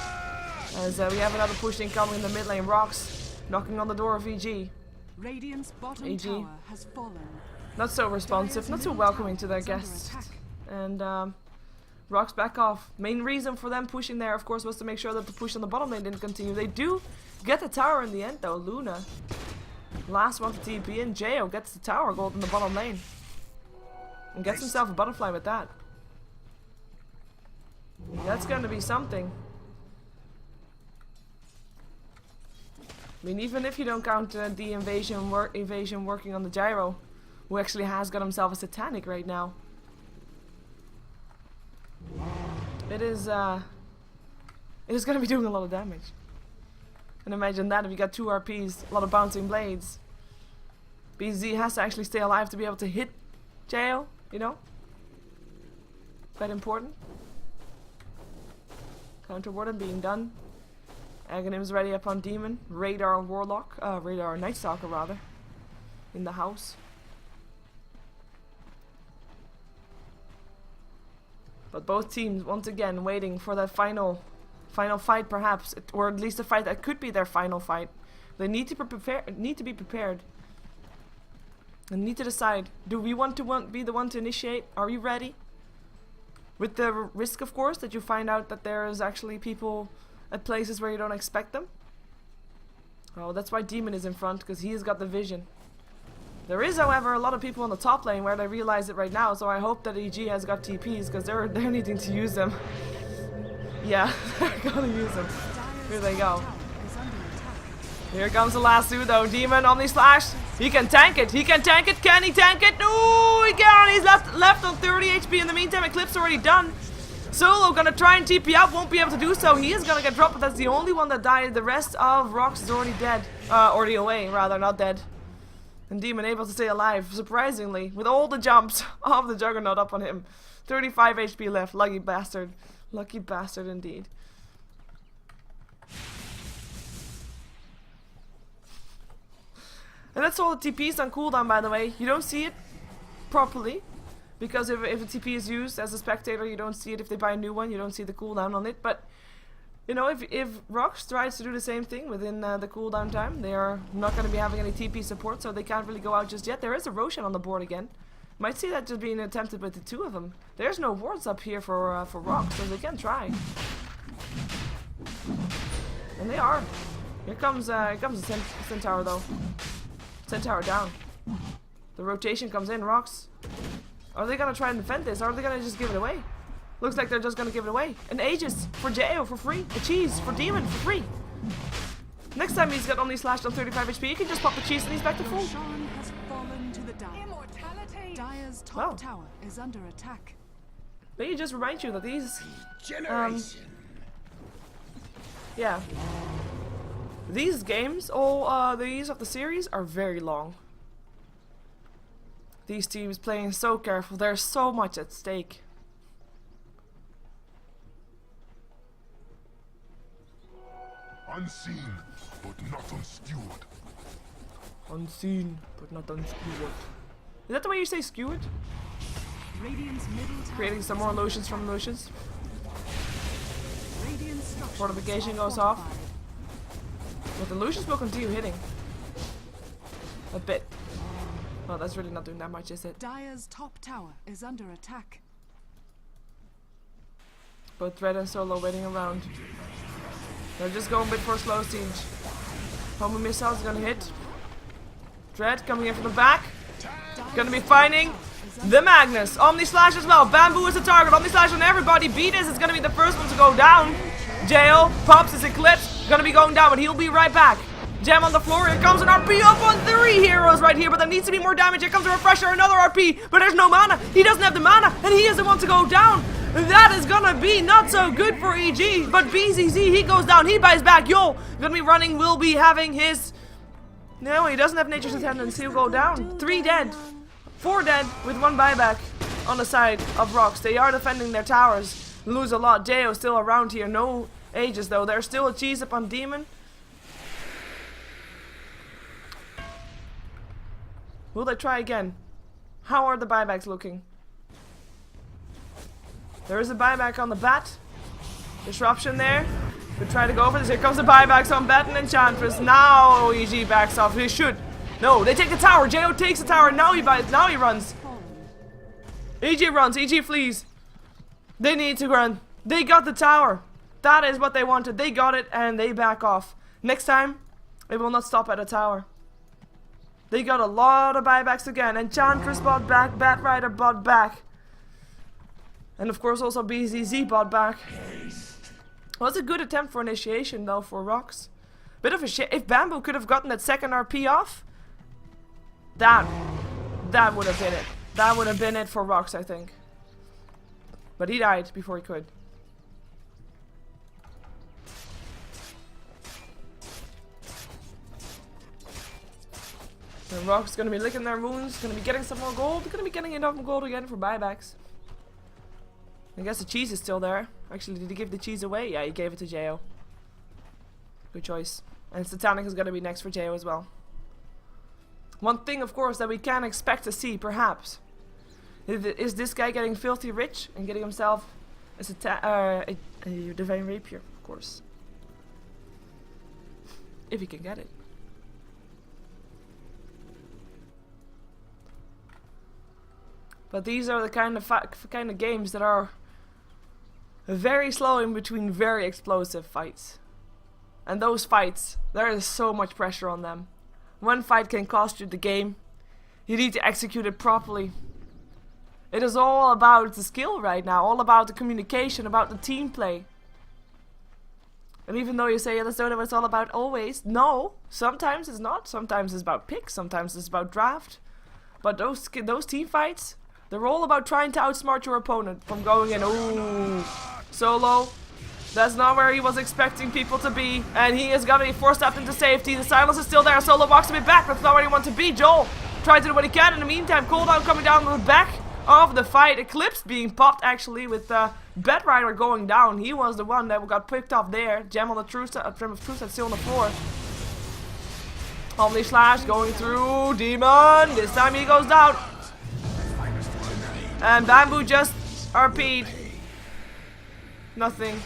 As we have another push incoming in the mid lane. RoX knocking on the door of EG. Radiant's bottom EG. tower has fallen. Not so responsive, not so welcoming to their guests. And RoX back off. Main reason for them pushing there, of course, was to make sure that the push on the bottom lane didn't continue. They do get the tower in the end, though. Luna, last one to TP, and Jo gets the tower gold in the bottom lane. And gets himself a butterfly with that. That's going to be something. I mean, even if you don't count the evasion working on the Gyro, who actually has got himself a Satanic right now. It is going to be doing a lot of damage. And imagine that if you got 2 RPs, a lot of bouncing blades. BZ has to actually stay alive to be able to hit Jo, you know? Quite important. Counter warden being done. Aghanim's ready upon Demon. Radar Warlock. Radar Night Stalker rather. In the house. But both teams once again waiting for that final fight perhaps. Or at least a fight that could be their final fight. They need to be prepared. And need to decide, do we want to be the one to initiate? Are we ready? With the risk, of course, that you find out that there is actually people at places where you don't expect them. Oh, that's why Demon is in front, because he has got the vision. There is, however, a lot of people on the top lane where they realize it right now, so I hope that EG has got TPs, because they're needing to use them. Yeah, they're gonna use them. Here they go. Here comes the last two though. Demon, Omni Slash. He can tank it. He can tank it. Can he tank it? No, he can. He's left on 30 HP. In the meantime, Eclipse already done. Solo gonna try and TP up. Won't be able to do so. He is gonna get dropped, but that's the only one that died. The rest of RoX is already dead. Already away, rather, not dead. And Demon able to stay alive, surprisingly, with all the jumps of the Juggernaut up on him. 35 HP left. Lucky bastard. Lucky bastard indeed. And that's all the TPs on cooldown, by the way. You don't see it properly, because if a TP is used as a spectator, you don't see it. If they buy a new one, you don't see the cooldown on it. But, you know, if RoX tries to do the same thing within the cooldown time, they are not going to be having any TP support, so they can't really go out just yet. There is a Roshan on the board again. Might see that just being attempted with the two of them. There's no wards up here for RoX, so they can try. And they are. Here comes a Centaur though. Centaur down. The rotation comes in. RoX. Are they gonna try and defend this, or are they gonna just give it away? Looks like they're just gonna give it away. An Aegis for Jo for free. A cheese for Demon for free. Next time he's got only slashed on 35 HP, he can just pop the cheese and he's back to full. Roshan has fallen to the Dire. Dire's top Wow. tower is under attack. May he just remind you that these, Generation. yeah, these games, all these of the series, are very long. These teams playing so careful. There's so much at stake. Unseen, but not unskewered. Unseen, but not unskewered. Is that the way you say skewered? Radiant's middle tower Creating some is more under lotions from attack. lotions. Radiant structures Fortification are goes off. fortified. But the lotions will continue hitting. A bit. Well, that's really not doing that much, is it? Dire's top tower is under attack. Both Dread and Solo waiting around. They're just going a bit for a slow siege. Homing missiles gonna hit. Dread coming in from the back. Gonna be finding the Magnus. Omni Slash as well. Bamboo is the target. Omni Slash on everybody. Beatus is gonna be the first one to go down. Jail pops his Eclipse. Gonna be going down, but he'll be right back. Gem on the floor. Here comes an RP up on 3 heroes right here, but there needs to be more damage. Here comes a Refresher, another RP, but there's no mana. He doesn't have the mana, and he is the one to go down. That is gonna be not so good for EG, but BZZ, he goes down. He buys back. Yo, gonna be running, will be having his... No, he doesn't have Nature's Attendance. He'll go down. 3 dead. 4 dead with 1 buyback on the side of RoX. They are defending their towers. Lose a lot. Jayo still around here. No Aegis though. There's still a cheese up on Demon. Will they try again? How are the buybacks looking? There is a buyback on the Bat. Disruption there. Could try to go for this. Here comes the buybacks on Bat and Enchantress. Now EG backs off. He should. No, they take the tower. Jo takes the tower. Now he buys. Now he runs. EG runs. EG flees. They need to run. They got the tower. That is what they wanted. They got it and they back off. Next time, they will not stop at a tower. They got a lot of buybacks again. Enchantress bought back. Batrider bought back. And of course also BZZ bought back. Was a good attempt for initiation though for RoX. Bit of a shit. If Bamboo could have gotten that second RP off, that would have been it. That would have been it for RoX, I think. But he died before he could. And RoX is gonna be licking their wounds, gonna be getting some more gold, gonna be getting enough gold again for buybacks. I guess the cheese is still there. Actually, did he give the cheese away? Yeah, he gave it to Jo. Good choice. And Satanic is gonna be next for Jo as well. One thing, of course, that we can expect to see, perhaps, is this guy getting filthy rich and getting himself a Divine Rapier, of course. If he can get it. But these are the kind of games that are very slow in between very explosive fights. And those fights, there is so much pressure on them. One fight can cost you the game. You need to execute it properly. It is all about the skill right now, all about the communication, about the team play. And even though you say, yeah, that's not what it's all about always, no, sometimes it's not. Sometimes it's about picks, sometimes it's about draft. But those team fights, they're all about trying to outsmart your opponent from going in. Ooh, Solo. That's not where he was expecting people to be. And he is going to be forced up into safety. The silence is still there. Solo walks a bit back. That's not where he wants to be. Joel tries to do what he can. In the meantime, cooldown coming down on the back of the fight. Eclipse being popped actually with Batrider going down. He was the one that got picked off there. Gem on the Truth, Gem of Truth that's still on the floor. Omni Slash going through. Demon. This time he goes down. And Bamboo just RP'd. Nothing.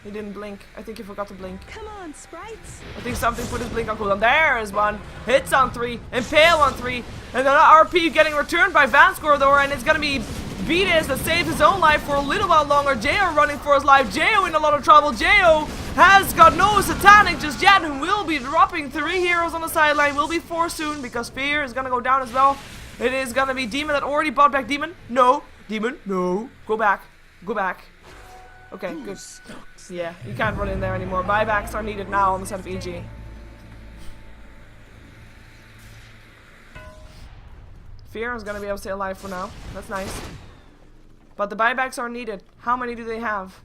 He didn't blink. I think he forgot to blink. Come on, sprites. I think something put his blink on cooldown. There is one. Hits on 3. Impale on 3. And then RP getting returned by Vance Corridor. And it's going to be Beatus that saves his own life for a little while longer. Jo running for his life. Jo in a lot of trouble. Jo has got no Satanic just yet. And will be dropping 3 heroes on the sideline. Will be 4 soon because Fear is going to go down as well. It is going to be Demon that already bought back Demon. No. Demon. No. Go back. Go back. Okay, good. Yeah, you can't run in there anymore. Buybacks are needed now on the side of EG. Fear is gonna be able to stay alive for now. That's nice. But the buybacks are needed. How many do they have?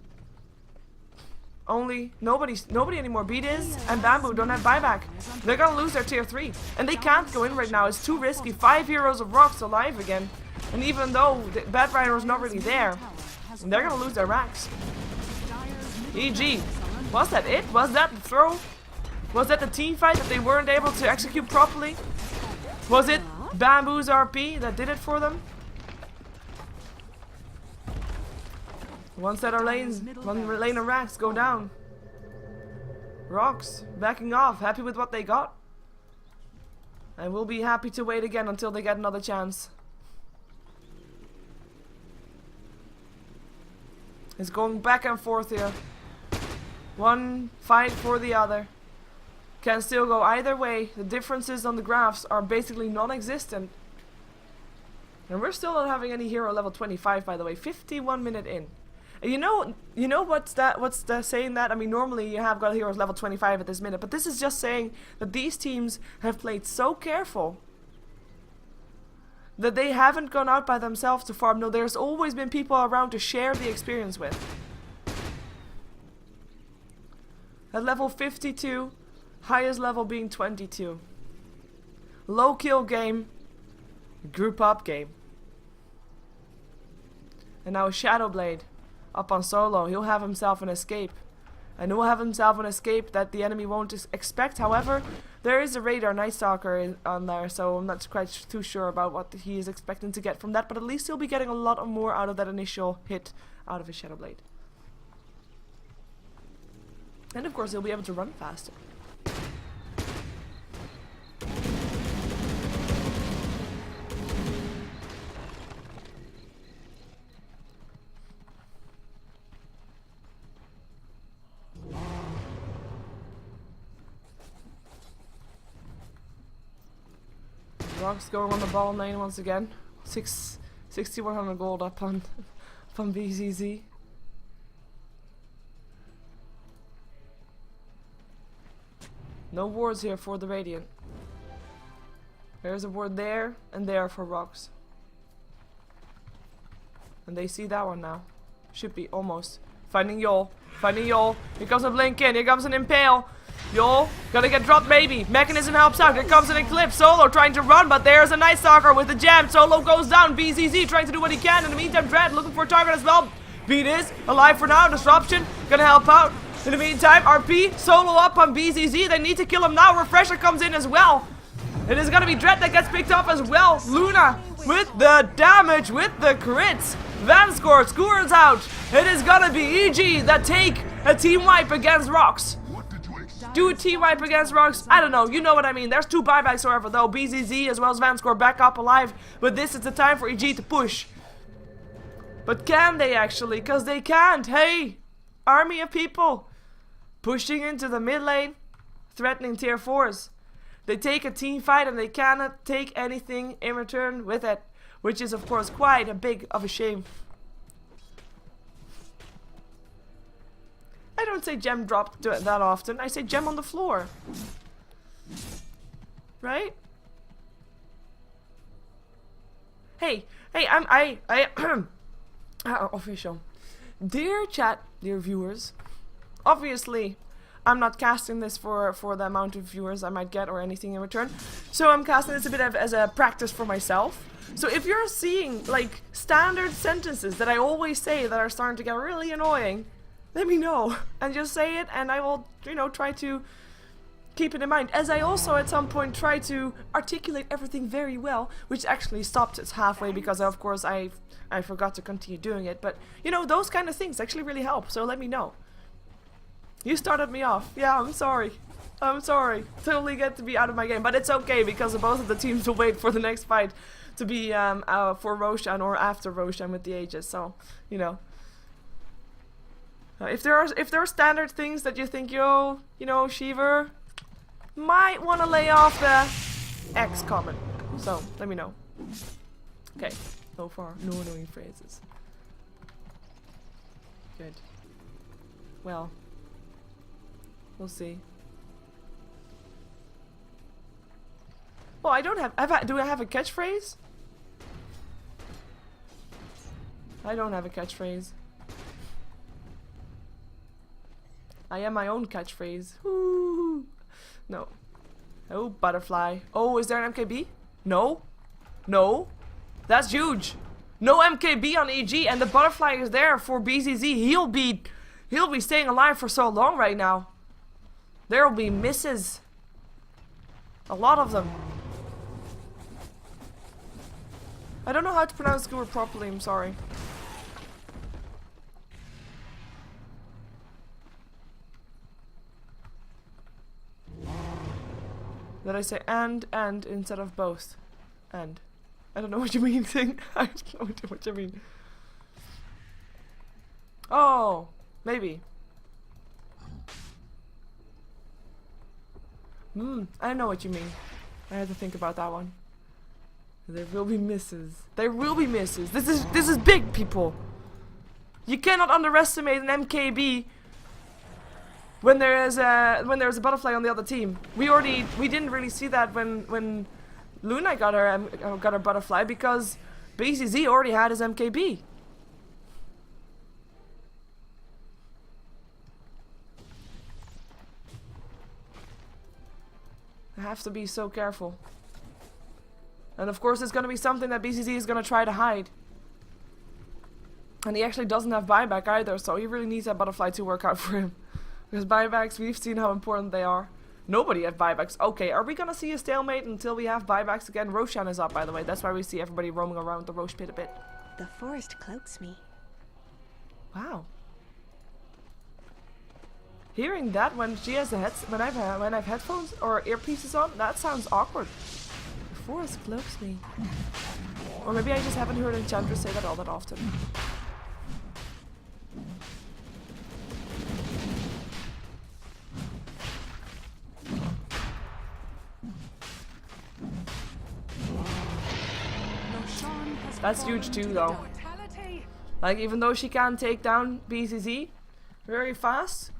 Only nobody anymore. Beat is and Bamboo don't have buyback. They're gonna lose their tier 3. And they can't go in right now. It's too risky. 5 heroes of RoX alive again. And even though the Bad Rider was not really there, they're gonna lose their racks. EG. Was that it? Was that the throw? Was that the team fight that they weren't able to execute properly? Was it Bamboo's RP that did it for them? One set of lanes, one lane of racks go down. RoX backing off, happy with what they got. And we'll be happy to wait again until they get another chance. It's going back and forth here. One fight for the other. Can still go either way. The differences on the graphs are basically non-existent. And we're still not having any hero level 25, by the way. 51 minutes in. You know what's the saying that? I mean, normally you have got heroes level 25 at this minute, but this is just saying that these teams have played so careful that they haven't gone out by themselves to farm. No, there's always been people around to share the experience with. At level 52, highest level being 22. Low kill game, group up game. And now Shadowblade. Up on solo, he'll have himself an escape. And he'll have himself an escape that the enemy won't expect. However, there is a radar Night Stalker on there, so I'm not quite too sure about what he is expecting to get from that. But at least he'll be getting a lot more out of that initial hit out of his Shadowblade. And of course, he'll be able to run faster. RoX going on the ball lane once again. 6,100 gold up on BZZ. No wards here for the Radiant. There's a ward there and there for RoX. And they see that one now. Should be almost. Finding Yol. Finding Yol. Here comes a blink in. Here comes an impale. Yol, gonna get dropped maybe. Mechanism helps out. Here comes an Eclipse. Solo trying to run, but there's a Night Stalker with a jam. Solo goes down. BZZ trying to do what he can. In the meantime, Dread looking for a target as well. Beat is alive for now. Disruption gonna help out. In the meantime, RP solo up on BZZ. They need to kill him now. Refresher comes in as well. It is gonna be Dread that gets picked up as well. Luna with the damage, with the crits. Vanscore scores out. It is gonna be EG that take a team wipe against RoX. Do a team wipe against RoX? I don't know, you know what I mean. There's 2 buybacks however though. BZZ as well as Vanscore back up alive. But this is the time for EG to push. But can they actually? Because they can't. Hey, army of people pushing into the mid lane, threatening tier 4s. They take a team fight and they cannot take anything in return with it. Which is of course quite a big of a shame. I don't say gem drop that often. I say gem on the floor. Right? Hey, official. Dear chat, dear viewers. Obviously, I'm not casting this for the amount of viewers I might get or anything in return. So I'm casting this a bit as a practice for myself. So if you're seeing like standard sentences that I always say that are starting to get really annoying, let me know and just say it, and I will, you know, try to keep it in mind. As I also at some point try to articulate everything very well, which actually stopped at halfway because of course I forgot to continue doing it. But you know, those kind of things actually really help. So let me know. You started me off. Yeah, I'm sorry. I'm sorry. Totally get to be out of my game, but it's okay because both of the teams will wait for the next fight to be for Roshan or after Roshan with the Aegis. So you know. If there are standard things that you think you know, Sheever might want to lay off the X comment, so let me know. Okay, so far no annoying phrases. Good. Well, we'll see. Well, I don't have. Do I have a catchphrase? I don't have a catchphrase. I am my own catchphrase. Woo. No. Oh, butterfly. Oh, is there an MKB? No. No. That's huge. No MKB on EG, and the butterfly is there for BZZ. He'll be staying alive for so long right now. There'll be misses. A lot of them. I don't know how to pronounce Skewer properly, I'm sorry. Did I say and instead of both? And. I don't know what you mean, thing. I don't know what you mean. Oh, maybe. I know what you mean. I had to think about that one. There will be misses. There will be misses. This is big, people. You cannot underestimate an MKB when there is a butterfly on the other team. We didn't really see that when Luna got her butterfly because BCZ already had his MKB. I have to be so careful. And of course it's gonna be something that BCZ is gonna try to hide. And he actually doesn't have buyback either, so he really needs that butterfly to work out for him. Because buybacks, we've seen how important they are. Nobody has buybacks. Okay, are we gonna see a stalemate until we have buybacks again? Roshan is up, by the way. That's why we see everybody roaming around the Roche pit a bit. The forest cloaks me. Wow. Hearing that when she has when I've headphones or earpieces on, that sounds awkward. The forest cloaks me. Or maybe I just haven't heard enchanters say that all that often. That's huge too, though. Like, even though she can't take down BCZ very fast,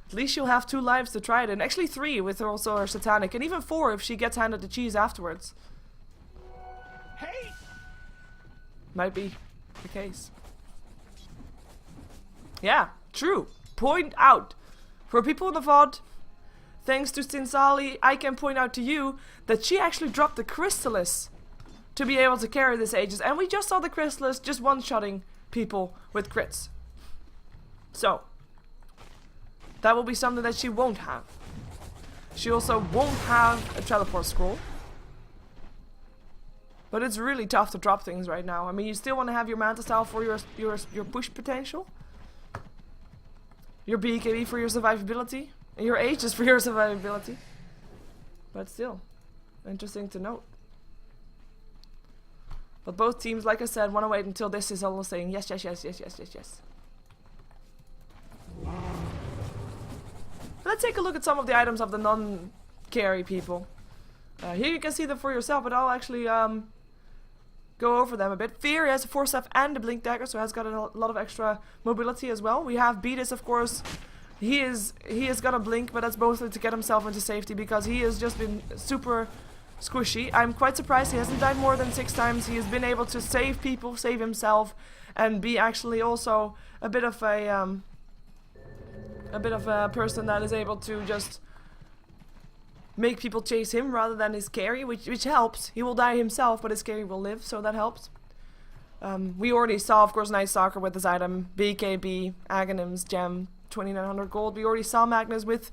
at least she'll have 2 lives to try it, and actually 3 with also her satanic, and even 4 if she gets handed the cheese afterwards. Hey! Might be the case. Yeah, true. Point out. For people in the VOD, thanks to Stinsali, I can point out to you that she actually dropped the Chrysalis to be able to carry this Aegis, and we just saw the Chrysalis just one-shotting people with crits. So, that will be something that she won't have. She also won't have a teleport scroll. But it's really tough to drop things right now. I mean, you still want to have your Manta Style for your push potential, your BKB for your survivability, and your Aegis for your survivability. But still, interesting to note. But both teams, like I said, want to wait until this is all saying yes, yes, yes, yes, yes, yes, yes. Let's take a look at some of the items of the non-carry people. Here you can see them for yourself, but I'll actually go over them a bit. Fear has a 4-step and a blink dagger, so has got a lot of extra mobility as well. We have Beatus, of course. He has got a blink, but that's mostly to get himself into safety because he has just been super squishy. I'm quite surprised he hasn't died more than 6 times. He has been able to save people, save himself, and be actually also a bit of a person that is able to just make people chase him rather than his carry, which helps. He will die himself, but his carry will live, so that helps. We already saw, of course, Night Stalker with his item, BKB, Aghanims, Gem, 2900 gold. We already saw Magnus with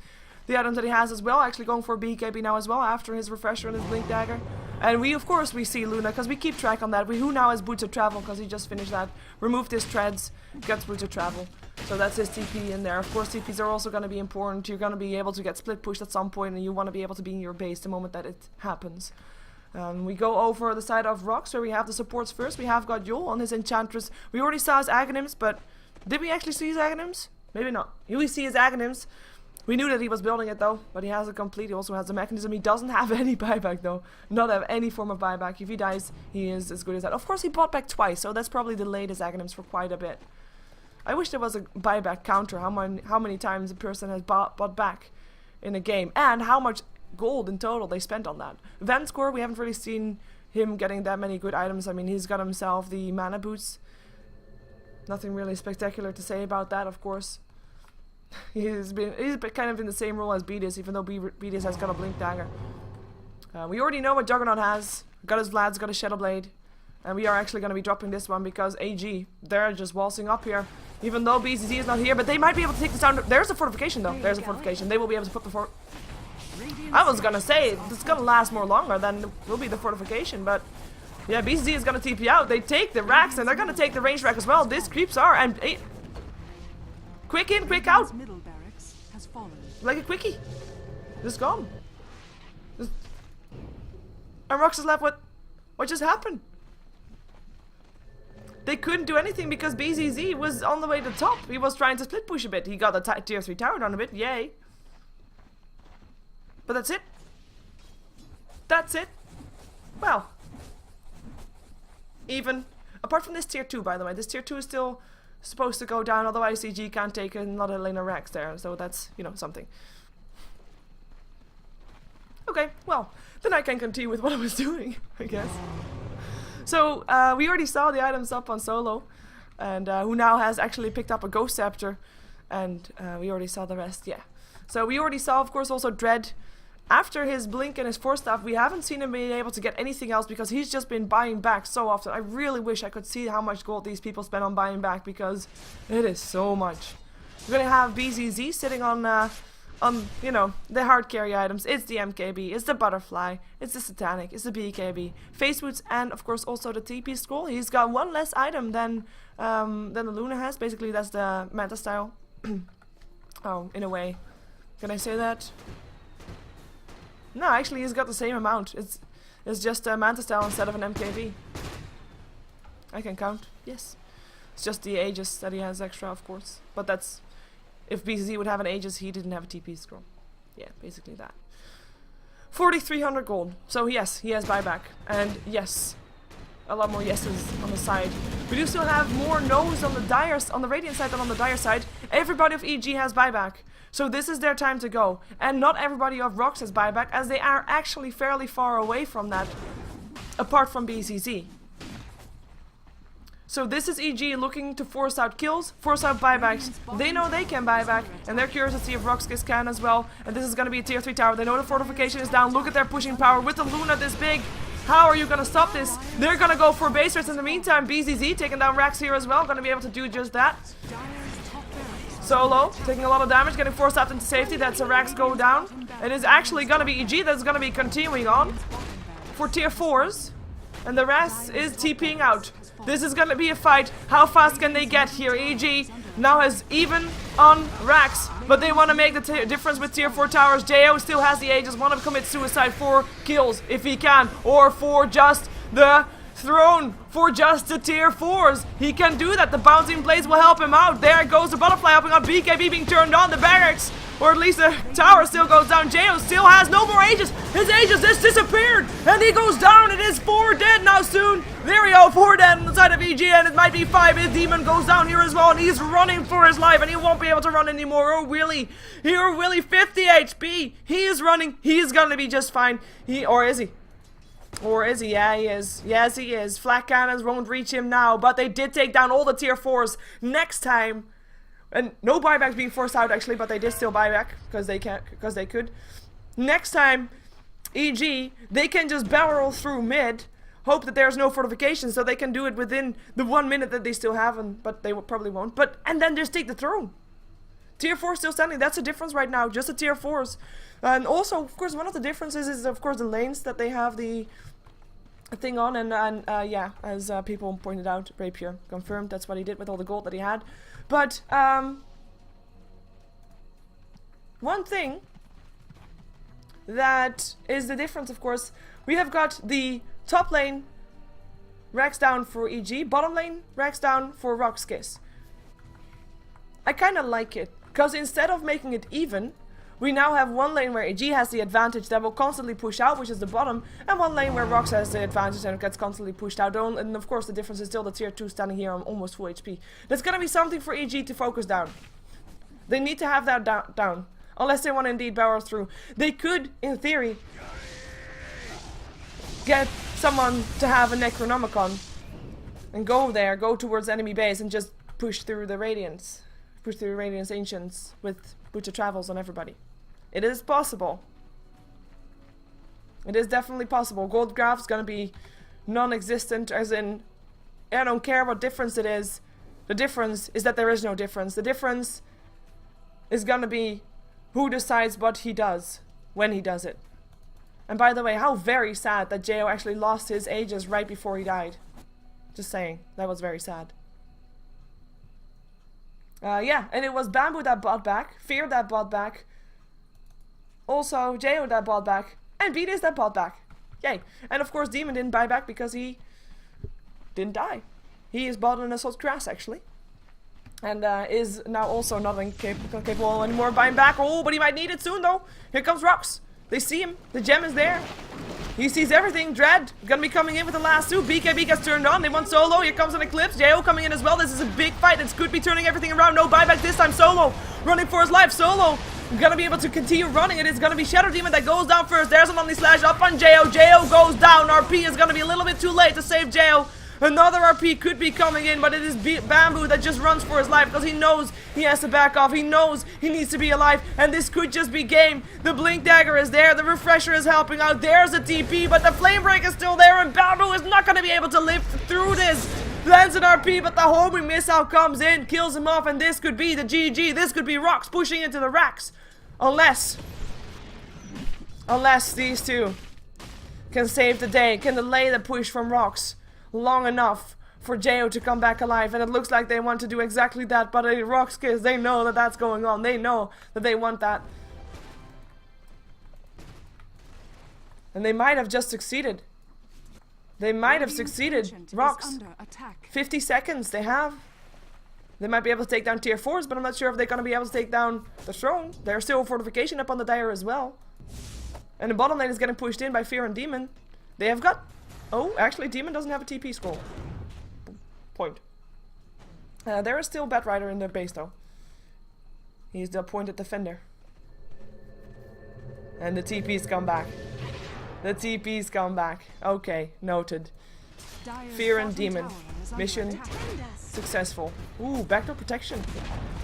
the items that he has as well, actually going for BKB now as well after his refresher and his blink dagger. And we, of course, we see Luna because we keep track on that. Who now has Boots of Travel because he just finished that. Removed his treads, gets Boots of Travel. So that's his TP in there. Of course, TPs are also going to be important. You're going to be able to get split pushed at some point, and you want to be able to be in your base the moment that it happens. We go over the side of RoX, where we have the supports first. We have got Yul on his Enchantress. We already saw his Aghanims, but did we actually see his Aghanims? Maybe not. Here we see his Aghanims. We knew that he was building it though, but he has it complete. He also has a mechanism. He doesn't have any buyback though. Not have any form of buyback. If he dies, he is as good as that. Of course, he bought back twice, so that's probably delayed his Aghanims for quite a bit. I wish there was a buyback counter, how many times a person has bought back in a game, and how much gold in total they spent on that. Vanscore, we haven't really seen him getting that many good items. I mean, he's got himself the mana boots, Nothing really spectacular to say about that, of course. He's kind of in the same role as Beatus, even though Beatus has got a Blink Dagger. We already know what Juggernaut has. Got his Vlad's got a Shadow Blade. And we are actually going to be dropping this one because AG, they're just waltzing up here. Even though BZZ is not here, but they might be able to take this down. There's a fortification though. There's a fortification. They will be able to put the fort. I was going to say, it's going to last more longer than will be the fortification, but yeah, BZZ is going to TP out. They take the racks and they're going to take the range rack as well. These creeps are, and quick in, quick out. Middle barracks has fallen. Like a quickie. Just gone. And RoX is left with, what just happened? They couldn't do anything because BZZ was on the way to the top. He was trying to split push a bit. He got the tier 3 tower down a bit. Yay. But that's it. That's it. Well. Even. Apart from this tier 2, by the way. This tier 2 is still supposed to go down. Otherwise, CG can't take another lane of Rex there. So that's, you know, something. Okay, well. Then I can continue with what I was doing, I guess. So, we already saw the items up on Solo, and who now has actually picked up a Ghost Scepter, and we already saw the rest, yeah. So we already saw, of course, also Dread. After his Blink and his Force Staff, we haven't seen him being able to get anything else because he's just been buying back so often. I really wish I could see how much gold these people spend on buying back because it is so much. We're gonna have BZZ sitting on, you know, the hard carry items. It's the MKB, it's the Butterfly, it's the Satanic, it's the BKB, Face Boots, and of course also the TP Scroll. He's got one less item than the Luna has. Basically, that's the Manta style. Oh, in a way. Can I say that? No, actually, he's got the same amount. It's just a Manta style instead of an MKB. I can count. Yes. It's just the Aegis that he has extra, of course. But that's. If BZZ would have an Aegis, he didn't have a TP scroll. Yeah, basically that. 4,300 gold. So yes, he has buyback. And yes, a lot more yeses on the side. We do still have more no's on the Radiant side than on the Dire side. Everybody of EG has buyback. So this is their time to go. And not everybody of RoX has buyback, as they are actually fairly far away from that. Apart from BZZ. So this is EG looking to force out kills, force out buybacks. They know they can buy back, and they're curious to see if RoX.KiS can as well. And this is going to be a tier 3 tower. They know the fortification is down. Look at their pushing power with the Luna this big. How are you going to stop this? They're going to go for base rates in the meantime. BZZ taking down Rax here as well. Going to be able to do just that. Solo taking a lot of damage, getting forced out into safety. That's a Rax go down. It is actually going to be EG that's going to be continuing on for tier 4s. And the rest is TPing out. This is gonna be a fight. How fast can they get here? EG now has even on Rax, but they want to make the difference with tier 4 towers. JO still has the Aegis, want to commit suicide for kills if he can, or for just the throne, for just the tier 4s. He can do that. The bouncing blades will help him out. There goes the Butterfly helping out. BKB being turned on. The barracks, or at least the tower still goes down. JO still has no more Aegis. His Aegis just disappeared, and he goes down. It is 4 dead now soon. There we go, 4 dead on the side of EG, and it might be 5. His demon goes down here as well, and he's running for his life, and he won't be able to run anymore. Oh, Willy. Here, Willy, 50 HP. He is running. He is gonna be just fine. Or is he? Or is he? Yeah, he is. Yes, he is. Flat cannons won't reach him now, but they did take down all the tier 4s. Next time, and no buybacks being forced out actually, but they did still buy back because they can, because they could. Next time, EG, they can just barrel through mid, hope that there's no fortification, so they can do it within the 1 minute that they still have, but they probably won't. But and then just take the throne. Tier 4 still standing. That's the difference right now. Just the tier 4s. And also, of course, one of the differences is, of course, the lanes that they have the thing on. And yeah, as people pointed out, Rapier confirmed that's what he did with all the gold that he had. But one thing that is the difference, of course, we have got the top lane Rax down for EG, bottom lane Rax down for RoX.KiS. I kind of like it, because instead of making it even, we now have one lane where EG has the advantage that will constantly push out, which is the bottom, and one lane where RoX has the advantage and gets constantly pushed out. And of course the difference is still the tier 2 standing here on almost full HP. That's gonna be something for EG to focus down. They need to have that down, unless they want to indeed barrel through. They could, in theory, get someone to have a Necronomicon and go there, go towards enemy base and just push through the Radiance. Push through Radiance Ancients with Butcher Travels on everybody. It is possible. It is definitely possible. Gold Graph's gonna be non-existent, as in, I don't care what difference it is. The difference is that there is no difference. The difference is gonna be who decides what he does when he does it. And by the way, how very sad that Jo actually lost his Aegis right before he died. Just saying, that was very sad. Yeah, and it was Bamboo that bought back, Fear that bought back, also Jo that bought back, and Beatus that bought back. Yay. And of course Demon didn't buy back because he didn't die. He is bought in Assault Grass actually. And is now also not capable anymore of buying back. Oh, but he might need it soon though. Here comes RoX. They see him. The gem is there. He sees everything. Dread gonna be coming in with the last two. BKB gets turned on. They want Solo. Here comes an Eclipse. Jo coming in as well. This is a big fight. This could be turning everything around. No buyback this time. Solo running for his life. Solo gonna be able to continue running. It is gonna be Shadow Demon that goes down first. There's an Omni Slash up on Jo. Jo goes down. RP is gonna be a little bit too late to save Jo. Another RP could be coming in, but it is Bamboo that just runs for his life because he knows he has to back off. He knows he needs to be alive, and this could just be game. The Blink Dagger is there. The Refresher is helping out. There's a TP, but the Flame Break is still there, and Bamboo is not going to be able to live through this. Lands an RP, but the homing missile comes in, kills him off, and this could be the GG. This could be RoX pushing into the racks. Unless these two can save the day, can delay the push from RoX long enough for Jo to come back alive, and it looks like they want to do exactly that, but RoX.KiS, they know that that's going on. They know that they want that. And they might have just succeeded. They might have succeeded. RoX. 50 seconds they have. They might be able to take down tier 4s, but I'm not sure if they're going to be able to take down the throne. There's still a fortification up on the Dire as well. And the bottom lane is getting pushed in by Fear and Demon. They have got... Oh, actually, Demon doesn't have a TP scroll. Point. There is still Batrider in their base, though. He's the pointed defender. And the TP's come back. The TP's come back. Okay, noted. Fear and Demon. Mission successful. Ooh, backdoor protection.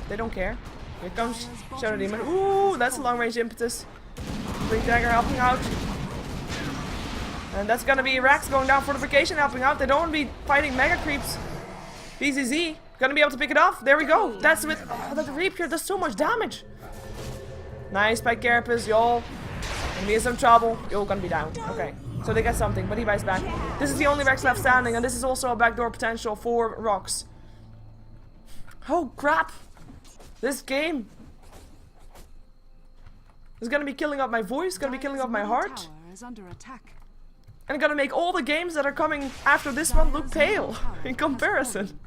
They don't care. Here comes Shadow Demon. Ooh, that's a long range impetus. Blink Dagger helping out. And that's gonna be Rax going down fortification helping out. They don't want to be fighting mega creeps. BZZ gonna be able to pick it off. There we go. That's with that Reap here does so much damage. Nice by Carapace, y'all. Gonna be in some trouble. You're gonna be down. Okay. So they get something, but he buys back. This is the only Rex left standing, and this is also a backdoor potential for RoX. Oh crap! This game is gonna be killing off my voice, gonna be killing off my heart. And gonna make all the games that are coming after this one look pale in comparison.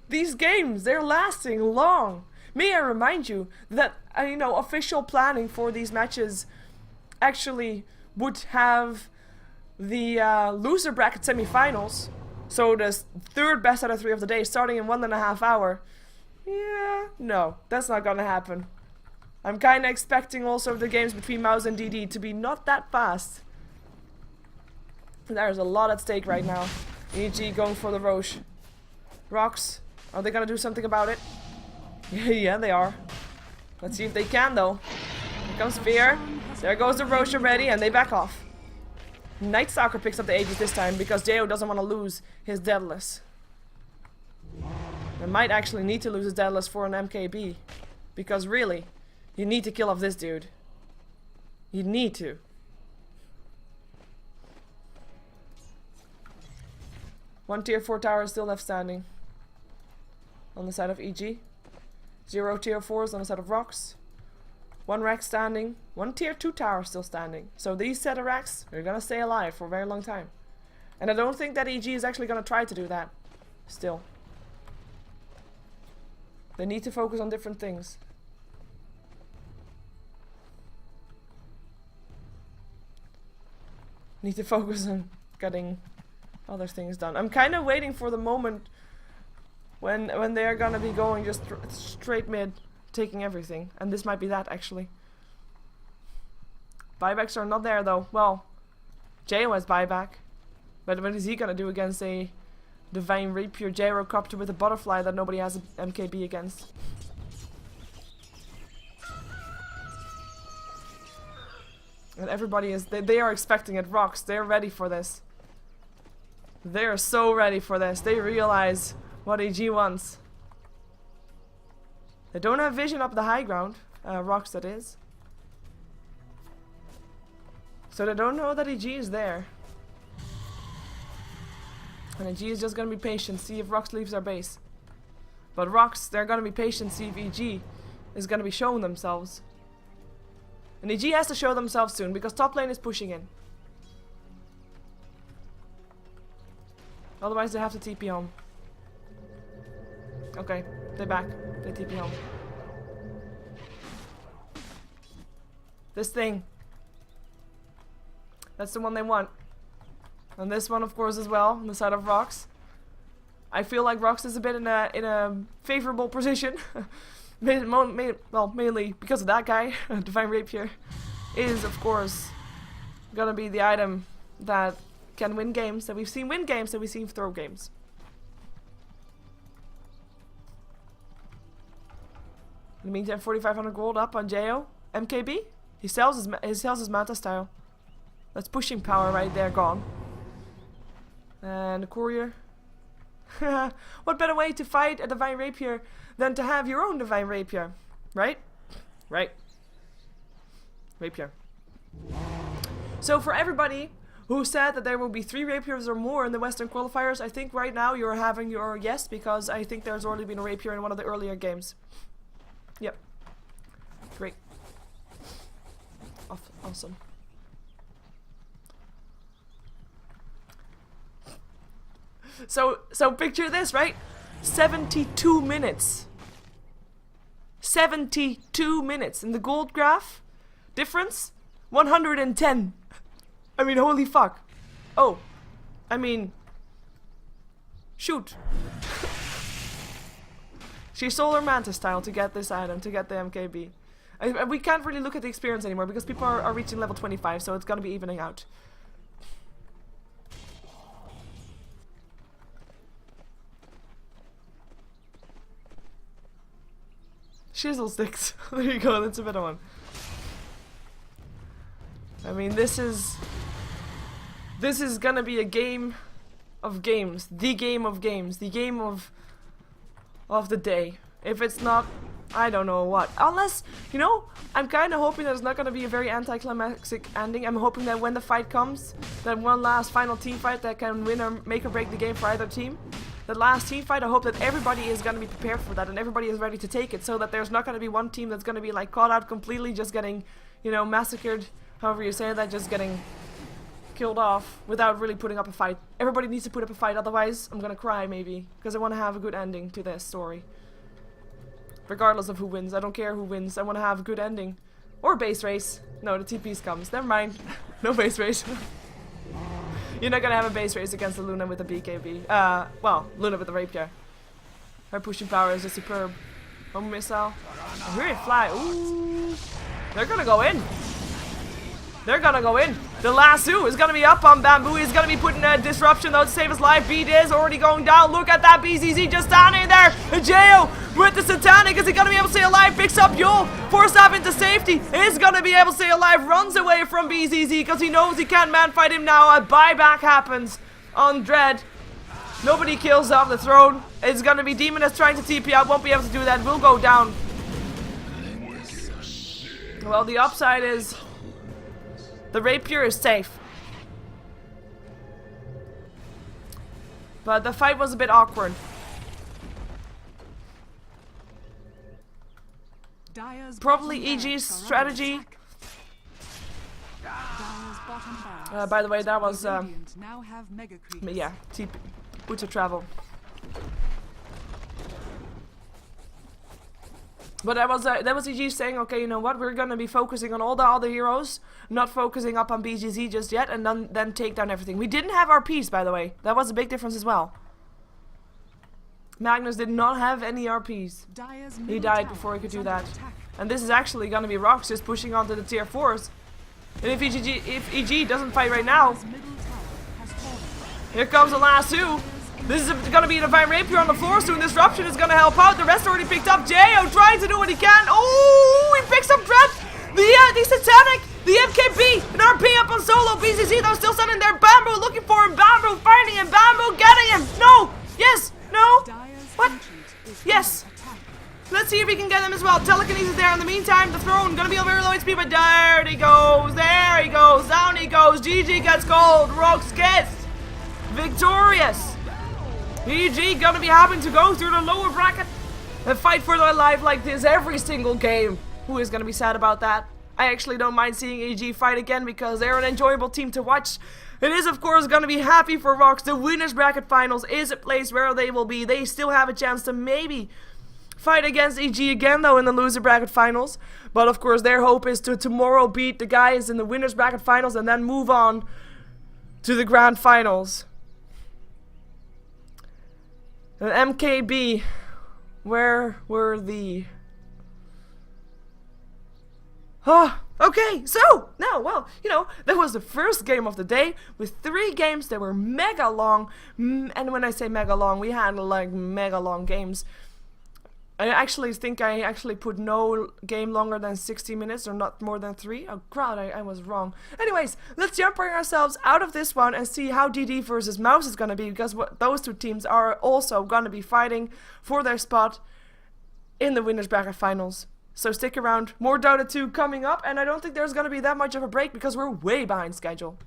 These games, they're lasting long. May I remind you that, you know, official planning for these matches actually would have the loser bracket semifinals. So the third best out of 3 of the day starting in 1.5 hours. Yeah, no, that's not gonna happen. I'm kinda expecting also the games between Mouse and DD to be not that fast. There's a lot at stake right now. EG going for the Roche. RoX, are they gonna do something about it? Yeah, they are. Let's see if they can though. Here comes Fear. There goes the Roche already, and they back off. Night Stalker picks up the Aegis this time because Jo doesn't want to lose his Daedalus. They might actually need to lose his Daedalus for an MKB. Because really, you need to kill off this dude. You need to. One tier 4 tower is still left standing. On the side of EG. 0 tier 4s on the side of RoX. 1 rack standing. 1 tier 2 tower still standing. So these set of racks are gonna stay alive for a very long time. And I don't think that EG is actually gonna try to do that. Still. They need to focus on different things. Need to focus on getting other things done. I'm kind of waiting for the moment when they're gonna be going just straight mid, taking everything. And this might be that, actually. Buybacks are not there, though. Well, Jo has buyback. But what is he gonna do against a Divine Rapier Gyrocopter with a butterfly that nobody has an MKB against. And everybody is, they are expecting it. RoX, they're ready for this. They're so ready for this. They realize what EG wants. They don't have vision up the high ground. RoX, that is. So they don't know that EG is there. And EG is just gonna be patient, see if RoX leaves our base. But RoX, they're gonna be patient, see if EG is gonna be showing themselves. And EG has to show themselves soon, because top lane is pushing in. Otherwise they have to TP home. Okay, they're back. They TP home. This thing. That's the one they want. And this one, of course, as well, on the side of RoX. I feel like RoX is a bit in a favorable position. Well, mainly because of that guy. Divine Rapier is, of course, gonna be the item that can win games. That we've seen win games, that we've seen throw games. In the meantime, 4,500 gold up on Jo. MKB. He sells his Manta style. That's pushing power right there, gone. And the courier. What better way to fight a Divine Rapier than to have your own Divine Rapier? Right? Right. Rapier. So for everybody who said that there will be 3 Rapiers or more in the Western Qualifiers, I think right now you're having your yes, because I think there's already been a Rapier in one of the earlier games. Yep. Great. Awesome. So picture this, right? 72 minutes. 72 minutes. In the gold graph, difference, 110. I mean, holy fuck. Oh, I mean, shoot. She sold her Manta style to get this item, to get the MKB. We can't really look at the experience anymore because people are reaching level 25, so it's gonna be evening out. Shizzle sticks. There you go, that's a better one. I mean, this is gonna be a game of games. The game of games. The game of the day. If it's not, I don't know what. Unless, you know, I'm kind of hoping that it's not gonna be a very anticlimactic ending. I'm hoping that when the fight comes, that one last final team fight that can win or make or break the game for either team. The last team fight, I hope that everybody is going to be prepared for that and everybody is ready to take it, so that there's not going to be one team that's going to be like caught out completely, just getting, you know, massacred, however you say that, just getting killed off without really putting up a fight. Everybody needs to put up a fight, otherwise I'm going to cry maybe, because I want to have a good ending to this story. Regardless of who wins, I don't care who wins, I want to have a good ending. Or base race. No, the TPs comes, never mind. No base race. You're not gonna have a base race against the Luna with a BKB. Well, Luna with the Rapier. Her pushing power is just superb. Home missile. I hear it fly. Ooh. They're gonna go in. They're gonna go in. The lasso is gonna be up on Bamboo. He's gonna be putting a disruption though to save his life. Beat is already going down. Look at that BZZ just standing there. Jo with the Satanic. Is he gonna be able to stay alive? Picks up Yul. Forced up into safety. Is gonna be able to stay alive. Runs away from BZZ because he knows he can't man fight him now. A buyback happens on Dread. Nobody kills off the throne. It's gonna be Demoness trying to TP out. Won't be able to do that. Will go down. Well, the upside is the Rapier is safe. But the fight was a bit awkward. Probably EG's strategy. By the way, that was yeah, Boots of Travel. But that was EG saying, okay, you know what, we're gonna be focusing on all the other heroes, not focusing up on BGZ just yet, and then take down everything. We didn't have RPs, by the way. That was a big difference as well. Magnus did not have any RPs. He died before he could do that. And this is actually gonna be RoX just pushing onto the tier 4s. And if EG doesn't fight right now, here comes the last two. This is gonna be a Divine Rapier on the floor soon. Disruption is gonna help out. The rest already picked up. Jo trying to do what he can. Oh, he picks up Dread. The Satanic, the MKB, an RP up on solo. BCC though still sending their Bamboo, looking for him. Bamboo finding him. Bamboo getting him. No. Yes. No. What? Yes. Let's see if we can get him as well. Telekinesis there. In the meantime, the throne gonna be on very low HP, but there he goes. There he goes. Down he goes. GG gets gold. RoX.KiS victorious. EG gonna be having to go through the lower bracket and fight for their life like this every single game. Who is gonna be sad about that? I actually don't mind seeing EG fight again because they're an enjoyable team to watch. It is of course gonna be happy for RoX. The winners bracket finals is a place where they will be. They still have a chance to maybe fight against EG again though in the loser bracket finals. But of course their hope is to tomorrow beat the guys in the winners bracket finals and then move on to the grand finals. MKB, where were the... okay, so, now, well, you know, that was the first game of the day with 3 games that were mega long, and when I say mega long, we had like mega long games. I actually think I actually put no game longer than 60 minutes or not more than 3. Oh crap, I was wrong. Anyways, let's jump ourselves out of this one and see how DD versus Mouse is gonna be, because those 2 teams are also gonna be fighting for their spot in the winners bracket finals. So stick around, more Dota 2 coming up, and I don't think there's gonna be that much of a break because we're way behind schedule.